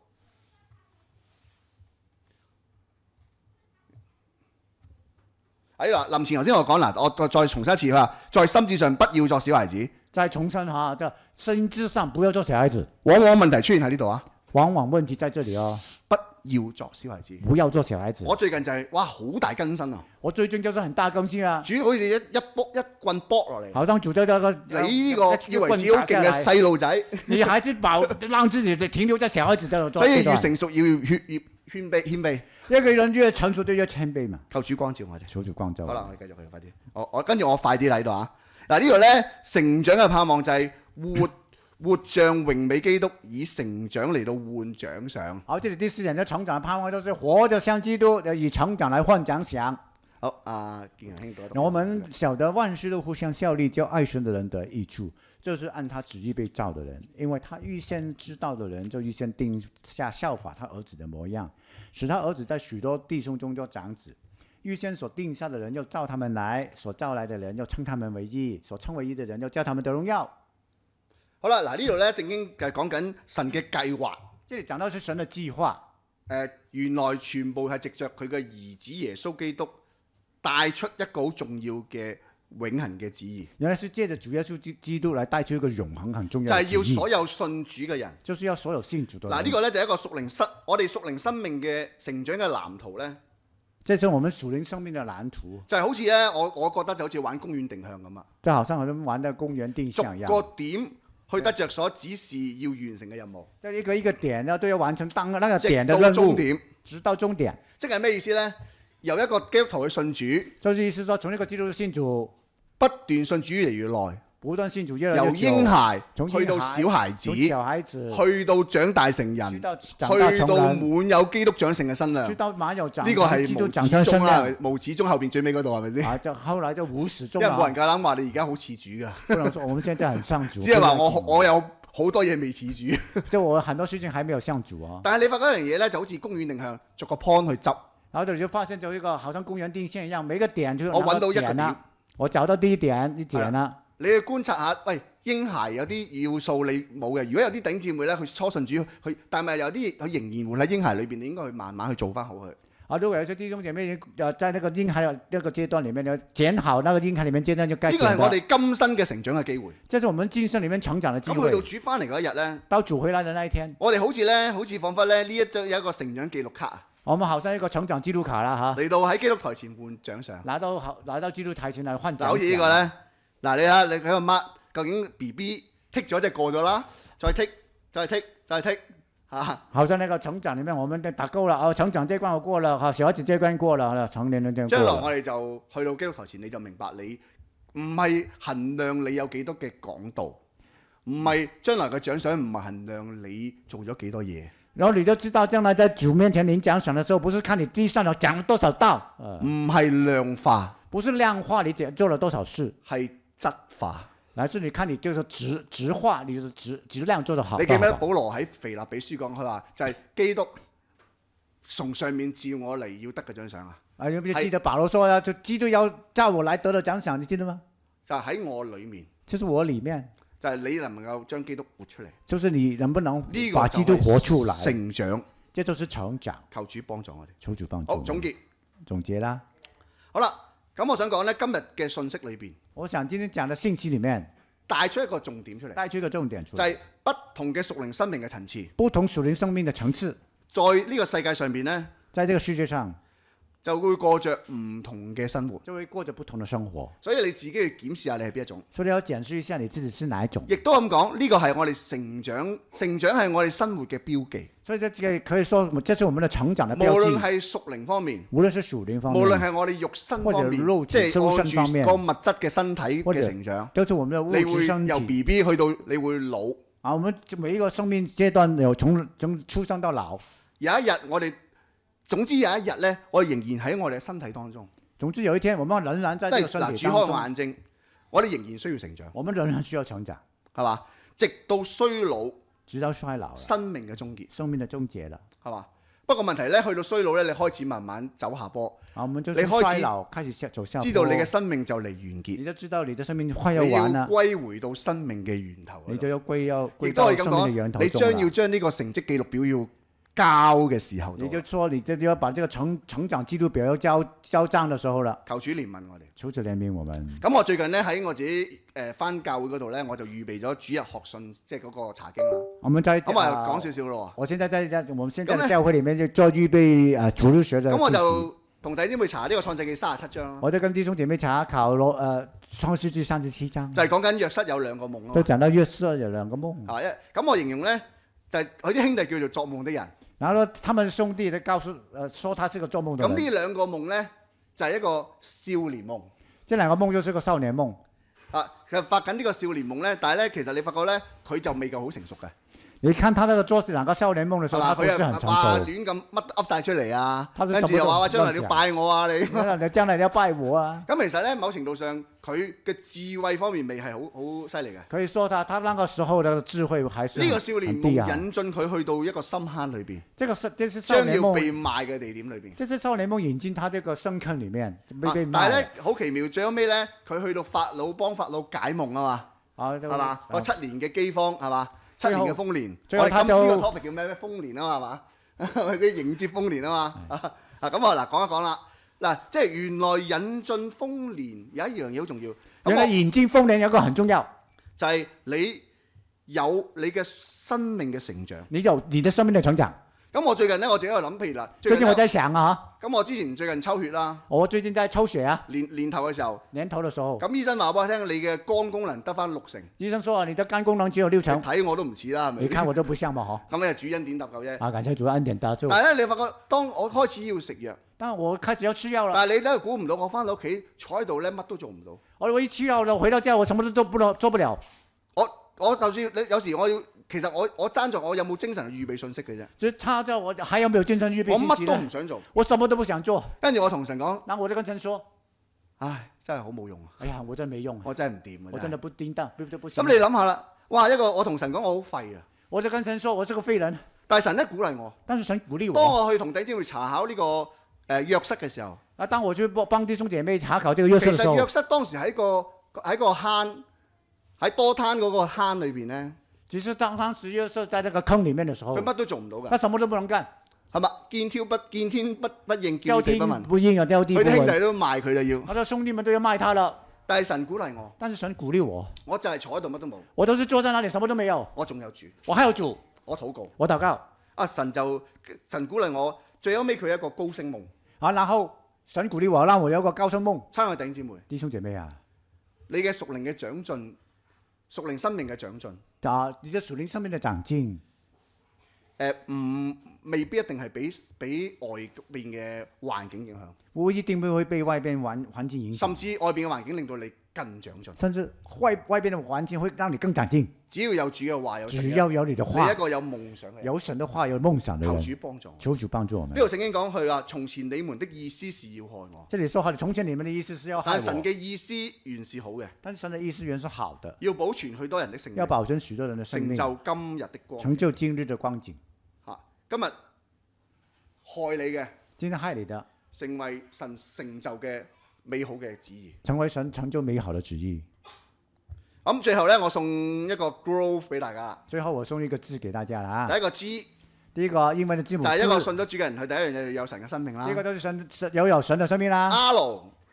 喺嗱，林前頭先我講嗱，我再重申一次，佢話在心智上不要作小孩子。再重申下，在心智上不要做小孩子。往往問題出現喺呢度啊。往往問題在這裡哦。不要作小孩子。不要做小孩子。我最近就係哇，好大更新啊！我最近就是很大更新啊。主好似一棍剝落嚟。好像主在那個你呢個以為自己好勁嘅細路仔，你還是讓自己停留在小孩子這種。所以越成熟要越謙卑。一個人越成熟就越謙卑嘛。求主光照我哋。求主光照。好啦，我哋繼續去快啲。我跟住我快啲嚟度啊！嗱，呢度咧成長嘅盼望就係活像榮美基督，以成長嚟到換獎賞。好，這裡第四點嘅成長盼望就是活着像基督，以成長來換獎賞。好，建仁兄讀。我們曉得萬事都互相效力，叫愛神的人得益處，就是按他旨意被造的人，因為他預先知道的人，就預先定下效法他兒子的模樣，使他兒子在許多弟兄中做長子。預先所定下的人，又召他們來；所召來的人，又稱他們為義；所稱為義的人，又叫他們得榮耀。好啦，嗱呢度咧聖經就係講緊神嘅計劃。這裡講到是神的計劃。原來全部係藉着佢嘅兒子耶穌基督帶出一個好重要嘅永恆嘅旨意。原來是借着主耶穌基督來帶出一個永恆很重要嘅旨意。就係要所有信主嘅人，就是要所有信主嘅人。嗱呢個咧就係一個屬靈我哋屬靈生命嘅成長嘅藍圖咧。這是我們屬靈生命的藍圖，就係好似咧，我覺得就好似玩公園定向咁啊，就好像我們玩的公園定逐向一樣。個點去得着所指示要完成嘅任務，就一個一個點呢，都要完成當那個直點的到任務，終點。直到終點。即係咩意思咧？由一個基督徒去信主，就是意思說，從一個基督徒信主，不斷信主越嚟越耐，不斷信主越來由越久，嬰孩從去到小孩子，從小孩子去到長大成人，去到長大去到成人，滿有基督長成嘅身量。去到滿有長呢個係基督無長成身始終啦量，，無始終後邊最尾嗰度係咪先？啊，就後來就無始終因為冇人啊，夠膽話你而家好似主㗎，不能說我們現在很像主，只係話不能我有好多嘢未似主。就我很多事情還沒有像主啊。但係你發覺一樣嘢咧，就好似公園定向，逐個 point 去執。然後你就發現就一個好像公園定線一樣，每個點就我揾到一個點點啦，我找到第一點，一點啦。你去觀察下，喂，嬰孩有啲要素你冇嘅。如果有啲頂姊妹咧，佢初信主，佢但係有啲佢仍然活喺嬰孩裏邊，你應該去慢慢去做翻好佢。啊，如果有些弟兄姐妹在那個嬰孩的那個階段裡面，呢剪好那個嬰孩裡面階段就該呢剪的。個係我哋今生嘅成長嘅機會。這是我們今生裡面成長的機會。咁去到主翻嚟嗰一日咧，到主回來的那一天，我哋好似彷彿咧呢一張有一個成長記錄卡啊，我們好像一個成長記錄卡啦嚇，嚟到喺基督台前換獎賞。來到基督台前來換獎嗱，好似呢個咧，嗱你睇下你喺度 mark，究竟 BB 剔咗即係過咗啦，再剔，再剔，再剔嚇。好像那個成長裡面，我們都打夠了，哦，成長這關我過了，哈，小孩子這關過了，成年人這關過了。將來我哋就去到基督台前，你就明白你唔係衡量你有幾多嘅講道，唔係將來嘅獎賞，唔係衡量你做咗幾多嘢。然後你就知道，將來在主面前領獎賞的時候，不是看你地上了講了多少道，唔係量化，不是量化你做了多少事，係質化。乃是你看你就是質化，你就是質量做得好。你記唔記得保羅喺腓立比書講佢話就係基督從上面召我嚟要得嘅獎賞啊？啊，你不記得保羅說啦，就基督要叫我來得的獎賞，你記得嗎？就係喺我裡面，就是我裡面，就係你能唔能夠將基督活出嚟？就是你能不能呢把基督活出來？成長，這就是成長。求主幫助我哋。求主幫助。好，總結啦。好啦，咁我想講咧，今日嘅信息裏邊，我想今天講的信息裡面帶出一個重點出嚟，帶出一個重點出嚟，就係不同嘅屬靈生命嘅層次。不同屬靈生命嘅層次，在呢個世界上邊咧，在這個世界上就會過着唔同嘅生活，就會過着不同的生活。所以你自己去檢視下你係邊一種。所以你要檢視一下你自己是哪一種。亦都咁講，呢個係我哋成長係我哋生活嘅標記。所以這個可以說，這是我們的成長的標記。無論係屬靈方面，無論是屬靈方面，無論係我哋肉身方面，即係按住個物質嘅身體嘅成長，都是我們的物質身體。你會由 BB 去到你會老。啊，我們每一個生命階段有從出生到老。有一日我哋，總之有一日咧，我哋仍然喺我哋嘅身體當中。總之有一天，我們仍然在這個身體當中。主開個眼睛，我哋仍然需要成長。我們仍然需要成長，係嘛？直到衰老，直到衰老，生命嘅終結，生命的終結了，係嘛？不過問題咧，去到衰老咧，你開始慢慢走下坡。啊，我們就是衰老開始走下坡，知道你嘅生命就嚟完結。你都知道你的生命快要完啦，你要歸回到生命嘅源頭。你就要歸亦都可以咁講，你將要將呢個成績記錄表要交嘅時候，你就說你就要把這個成長記錄表要交帳的時候了。求主憐憫我哋，求主憐憫我們。咁我最近咧喺我自己返教會嗰度咧，我就預備咗主日學信，即係嗰個查經啦。咁啊講少少咯。我現在我們現在的教會裡面就做預備主日學的。咁我就同弟兄姊妹查呢個創世記37章。我就跟弟兄姐妹查考創世記37章。就係講緊約瑟有兩個夢咯。就講到約瑟有兩個夢。咁我形容咧就係佢啲兄弟叫做作夢的人。然後他們兄弟就告訴說他是個做夢的人。咁呢兩個夢咧就係一個少年夢。這兩個夢就是個少年夢。其實發緊呢個少年夢咧，但係咧其實你發覺咧佢就未夠好成熟嘅。你看他那個做兩個少年夢的時候，他不是很成熟。話亂咁乜都噏晒出嚟啊！跟住又話將來你要拜我啊你。你將來你要拜我啊！咁其實咧某程度上佢嘅智慧方面未係好犀利嘅。可以說他那個時候的智慧還是很低啊。呢個少年夢引進佢去到一個深坑裏邊。這是少年夢。將要被賣嘅地點裏邊。這是少年夢引進他這個深坑裡面被賣。但係咧好奇妙，最後尾咧佢去到法老幫法老解夢啊嘛，係嘛？個7年嘅饑荒係嘛？7年嘅豐年，我哋今呢個 topic 叫咩？豐年啊嘛，係嘛？佢迎接豐年啊嘛。咁啊嗱，講一講啦。嗱，即係原來引進豐年有一樣嘢好重要。原來引進豐年有一個很重要，就係你有你嘅生命嘅成長。你有你的生命的成長。咁我最近咧，我自己喺度諗，譬如啦，最近我呢在想啊，咁我之前最近抽血啦，我最近在抽血啊，年頭嘅時候，年頭的時候，咁醫生話俾我聽，你嘅肝功能得翻60%，醫生說你的肝功能只有6成，睇我都唔似啦，係咪？你看我都不像嘛，嗬。咁你係主恩典搭救啫。啊，感謝主恩典搭救。但係咧，你發覺當我開始要食藥，但我開始要吃藥了，但係你咧估唔到，我翻到屋企坐喺度咧，乜都做唔到。我一吃藥了，回到家我什麼都做不了。我就算你有時我要，其實我爭在我有冇精神去預備信息嘅啫。就差在我還有沒有精神預備我信息呢？乜都唔想做，我什麼都不想做。跟住我同神講，然後我就跟神說：唉，真係好冇用啊！哎呀，我真係沒用啊，我真係唔掂啊！我真的不叮當，不行。咁你諗下啦，哇！我同神講我好廢啊，我就跟神說：我是個廢人。但係神咧鼓勵我。但是神鼓勵當我。我去同弟兄姊妹查考呢個約瑟嘅時候，啊，當我去幫弟兄姐妹查考這個約瑟其的時候，實約瑟當時喺個坑，喺多攤嗰個坑裏邊咧，其實當時約瑟在那個坑裡面的時候，佢乜都做唔到㗎。他什麼都不能幹。係咪？見天不應，叫天叫地不聞。不應啊，叫地不聞。佢啲兄弟都賣佢啦要。他的兄弟們都要賣他了。但係神鼓勵我，但是神鼓勵我，我就係坐喺度乜都冇，我都是坐在那裡什麼都沒有，我仲有主，我還有主，我禱告。我禱告。神鼓勵我，最後尾佢有一個高升夢。啊，然後神鼓勵我，讓我有個高升夢。親愛弟兄姊妹，弟兄姐妹啊，你嘅屬靈嘅長進，屬靈生命嘅長進，你的屬靈生命的長進，未必一定係俾外邊嘅環境影響，不一定會被外邊環境影響，甚至外邊嘅環境令到你更長進。甚至外邊的環境會讓你更長進。只要有主嘅話，有神只要有你的你話一，個有夢想嘅人，有神的話，有夢想的求人，主幫助我。求主幫助我們呢。度聖經講佢話：從前你們的意思是要害我，這裡說好的，從前你們的意思是要害但係神我，嘅意思原是好嘅，但是神的意思原是好的，要保存許多人的性命要，保存許多人的生成命，就今日的光景。成就今日的光景。嚇，今日害你嘅，今天害你的，成為神成就嘅美好嘅旨意。成為神成就美好的旨意。咁最後咧，我送一個 growth 俾大家。最後我送一個字給大家啦啊第！一個 G 第一個英文的字母就係一個 G，信咗主嘅人，佢第一樣嘢要有神嘅生命啦呢。個都是有神的生命啦。 R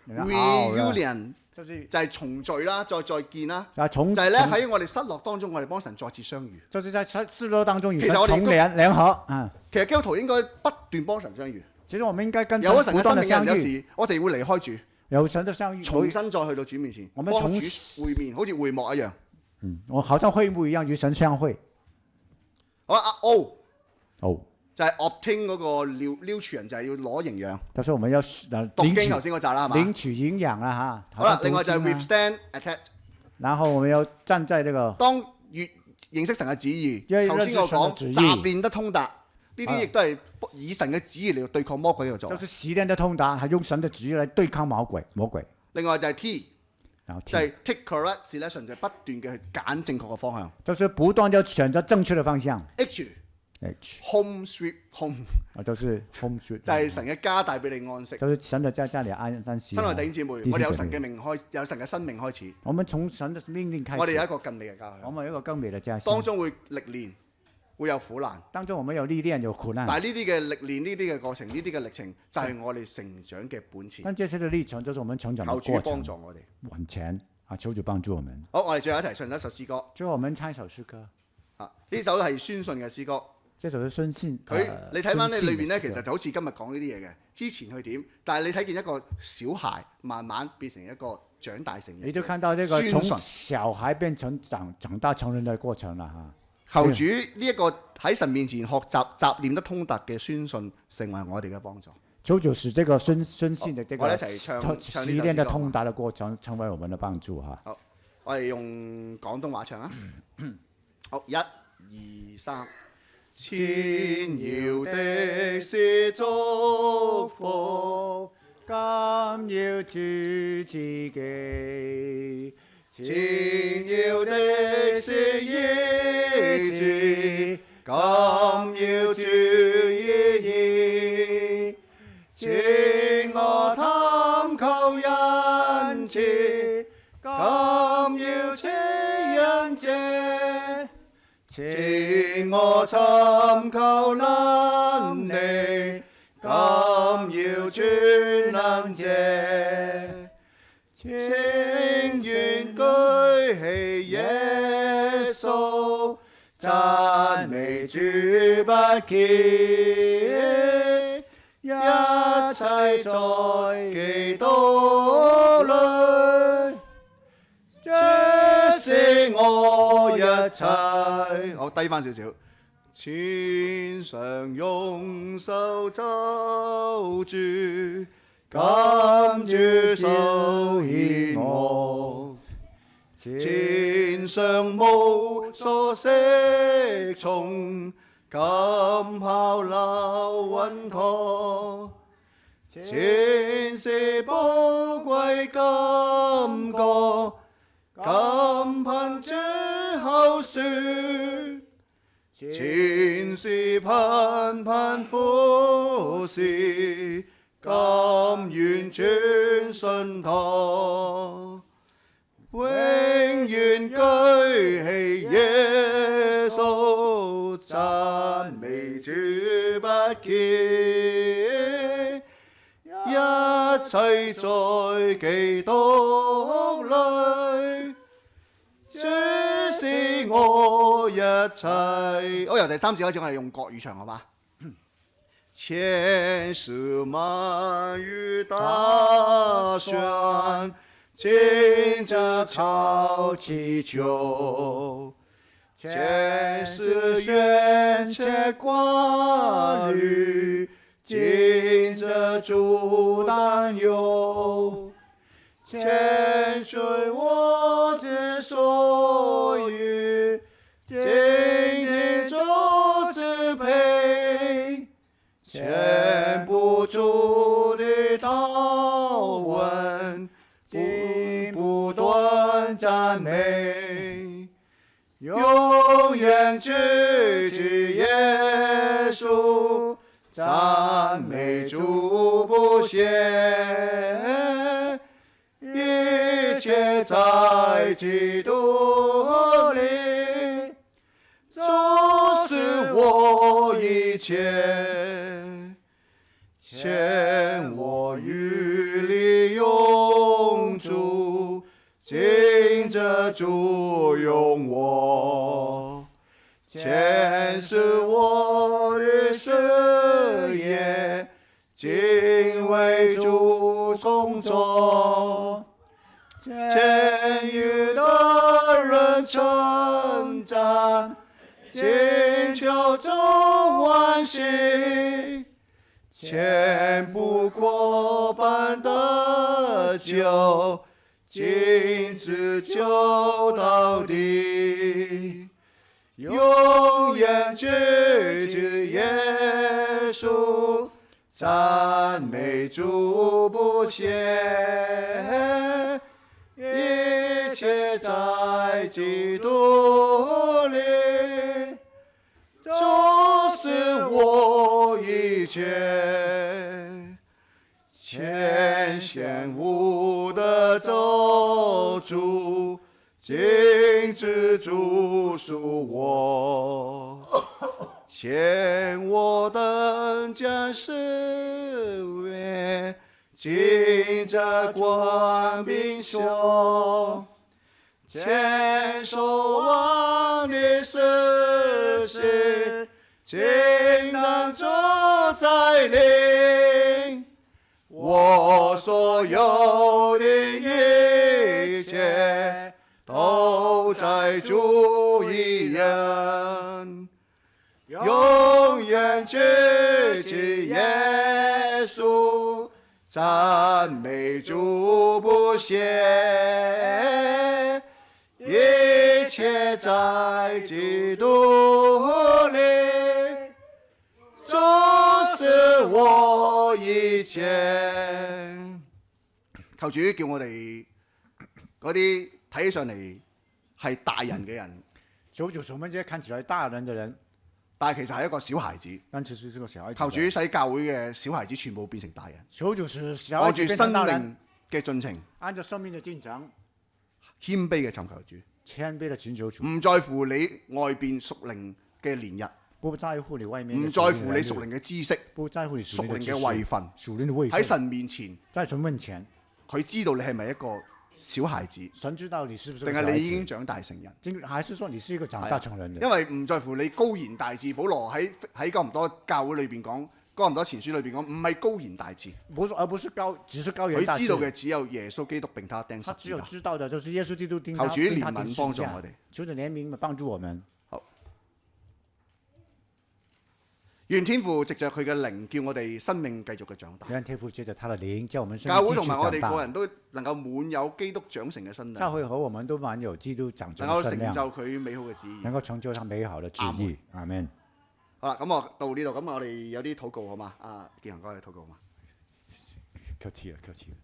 然後 reunion 就是就係重聚啦，再見啦。啊重就係咧喺我哋失落當中，我哋幫神再次相遇。就是在失落當中與神其實我哋重聯合啊。其實基督徒應該不斷幫神相遇。其實我們應該跟有咗神不斷嘅生命嘅人，有的相遇，時我哋會離開主，有神的相遇，重新再去到主面前，我們幫重主會面，好似會幕一樣。我好像會幕一樣與神相會。好啦，O 哦，就係 obtain 嗰個 nutrient，就係要攞營養。到時候我們要讀經頭先嗰集啦，係嘛？領取營養啦嚇。好啦，另外就係讀經啊 withstand attack。然後我們要站在這個，當越認識神嘅旨意，越頭先我講認識神嘅旨意習練得通達，呢啲亦都係以神嘅旨意嚟到對抗魔鬼嘅做就。是習練的通達，係用神的旨意來對抗魔鬼。另外就係 T，然後就係 take correct selection，就係不斷嘅去揀正確嘅方向。就是不斷地選擇正確的方向。 H H home sweet home 就是 home sweet，就係神嘅家帶俾你安息。就是神的家裡安息。親愛弟兄姊妹，弟兄我哋有姐妹神嘅命開，有神嘅生命開始，我們從神的命令開始，我哋有一個更美嘅家鄉，我們有一個更美的家鄉。當中會歷練，會有苦難，當中我們有歷練有苦難，但係呢啲嘅歷練、呢啲嘅過程、呢啲嘅歷程，就係我哋成長嘅本錢。但這些的歷程就是我們成長的求主過程。幫助我哋。往前啊，求主幫助我們。好，我哋最後一齊唱一首詩歌。最後我們唱一首詩歌，啊，呢首係宣信嘅詩歌。這首是孫信。你睇翻咧裏邊咧，其實實就好似今日講呢啲嘢嘅。之前佢點，但係你睇見一個小孩慢慢變成一個長大成人。你就看到這個從宣信小孩變成長大成人的過程了哈。求主呢一個喺神面前學習習練得通達嘅宣信，成為我哋嘅幫助。求主使這個孫信的這個我哋一齊唱呢首習練的詩歌通達的過程，成為我們的幫助哈。好，我哋用廣東話唱啊！好，1、2、3。纏繞的是祝福，甘要主自己，纏繞的是醫治，甘要主意義，請我貪求恩慈，甘要賜恩謝。請我尋求能力，甘要轉能者，情願舉起耶穌，讚美主不缺，一切在基督裏，這是我一切。好，低翻少少。天上用手抓住，感主手牽我。天上無所適從，金炮樓穩妥。前是寶貴感覺，今憑主口説。前是頻頻苦事，甘願全信託。永遠舉起耶穌，讚美主不缺，一切在基督裏，這是我一切。好，由第3節開始，我哋用國語唱好嗎？千絲萬語打旋，經着潮起伏，千絲緣且掛慮，經着主擔憂。千水我之所欲，今天主支配，全部主的禱文，不斷讚美，永遠舉起耶穌，讚美主不歇。一切在基督裏，就是我一切。前我與你永住，今着主用我。前是我的事業，今為主工作。前遇的人稱讚，今求主歡喜。前不過半得救，今只救到底。永遠舉起耶穌，讚美主不歇。一切在基督裏，就是我一切。前顯無的救主，今之主屬我。前我等將世越，今着光明修，前守望的事實，今能主再臨。我所有的一切，都在主一人。永遠舉起耶穌，讚美主不歇。一切在基督裏，就是我一切。求主叫我哋嗰啲睇起上嚟係大人嘅人，求主使我們這些看起來大人的人，但係其實係一個小孩子。但其實是個小孩子。求主使教會嘅小孩子全部變成大人。求主使小孩子變按住生成大人，命嘅進程，按照生命的進程，謙卑嘅尋求主，謙卑的尋求主，唔在乎你外邊屬靈嘅年日，不在乎你外面，唔在乎你屬靈嘅知識，不在乎你屬靈屬靈嘅位份，屬靈的位份，喺神面前，在神面前，佢知道你係咪一個小孩子，神知道你是不是定個小孩子係你已經長大成人？還是說你是一個長大成人的？因為唔在乎你高言大志。保羅喺哥林多教會裏邊講，哥林多前書裏邊講，唔係高言大志，而不是只是高言大志。佢知道嘅只有耶穌基督並他釘十他只有字架。知道的就是耶穌基督釘他求主憐憫釘十字架幫助我哋。求主憐憫幫助我們。願天父藉着佢嘅靈，叫我哋生命繼續嘅長大。願天父借着他的靈，叫我們生命教會繼續同埋我哋長大。個人都能夠滿有基督長成嘅身量，教會和我們都滿有基督長成能夠成的身量，就佢美好嘅旨意。能夠成就他美好的旨意。阿門。好啦，咁我到呢度，咁我哋有啲禱告好嘛？啊，建恒哥，你禱告好嘛？客氣啦，客氣啦。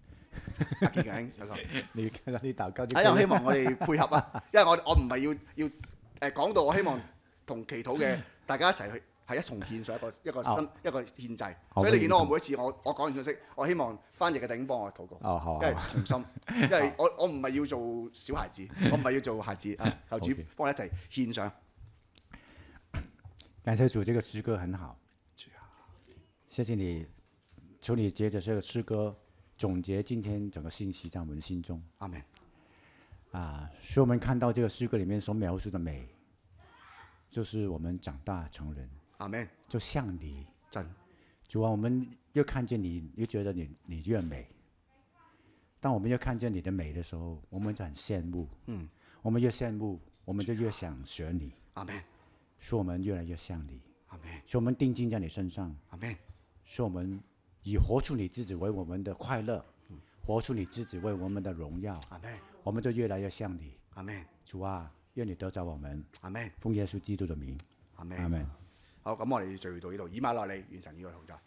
阿建恒，有個你禱告就我希望我哋配合啊，因為我唔係要講到我希望同祈禱嘅大家一齊去係一同獻上一個獻祭，所以你見到我每一次我講完信息，我希望翻譯嘅弟兄幫我禱告，好因為同心，因為我唔係要做小孩子，我唔係要做孩子啊，求主幫我一齊獻上。感謝主，這個詩歌很好。謝謝你，求你借着這個詩歌總結今天整個信息在我們心中。阿門。使我們看到這個詩歌裡面所描述的美，就是我們長大成人。阿門。就像你，真主啊，我們越看見你，越覺得你越美。當我們越看見你的美的時候，我們就很羨慕。我們越羨慕，我們就越想學你。阿門。使我們越來越像你。阿門。使我們定睛在你身上。阿門。使我們以活出你自己為我們的快樂，活出你自己為我們的榮耀。阿門。我們就越來越像你。阿門。主啊，願你得着我們。阿門。奉耶穌基督的名。阿門。阿門。好，咁我哋聚到呢度，以馬內利完成呢個禱告。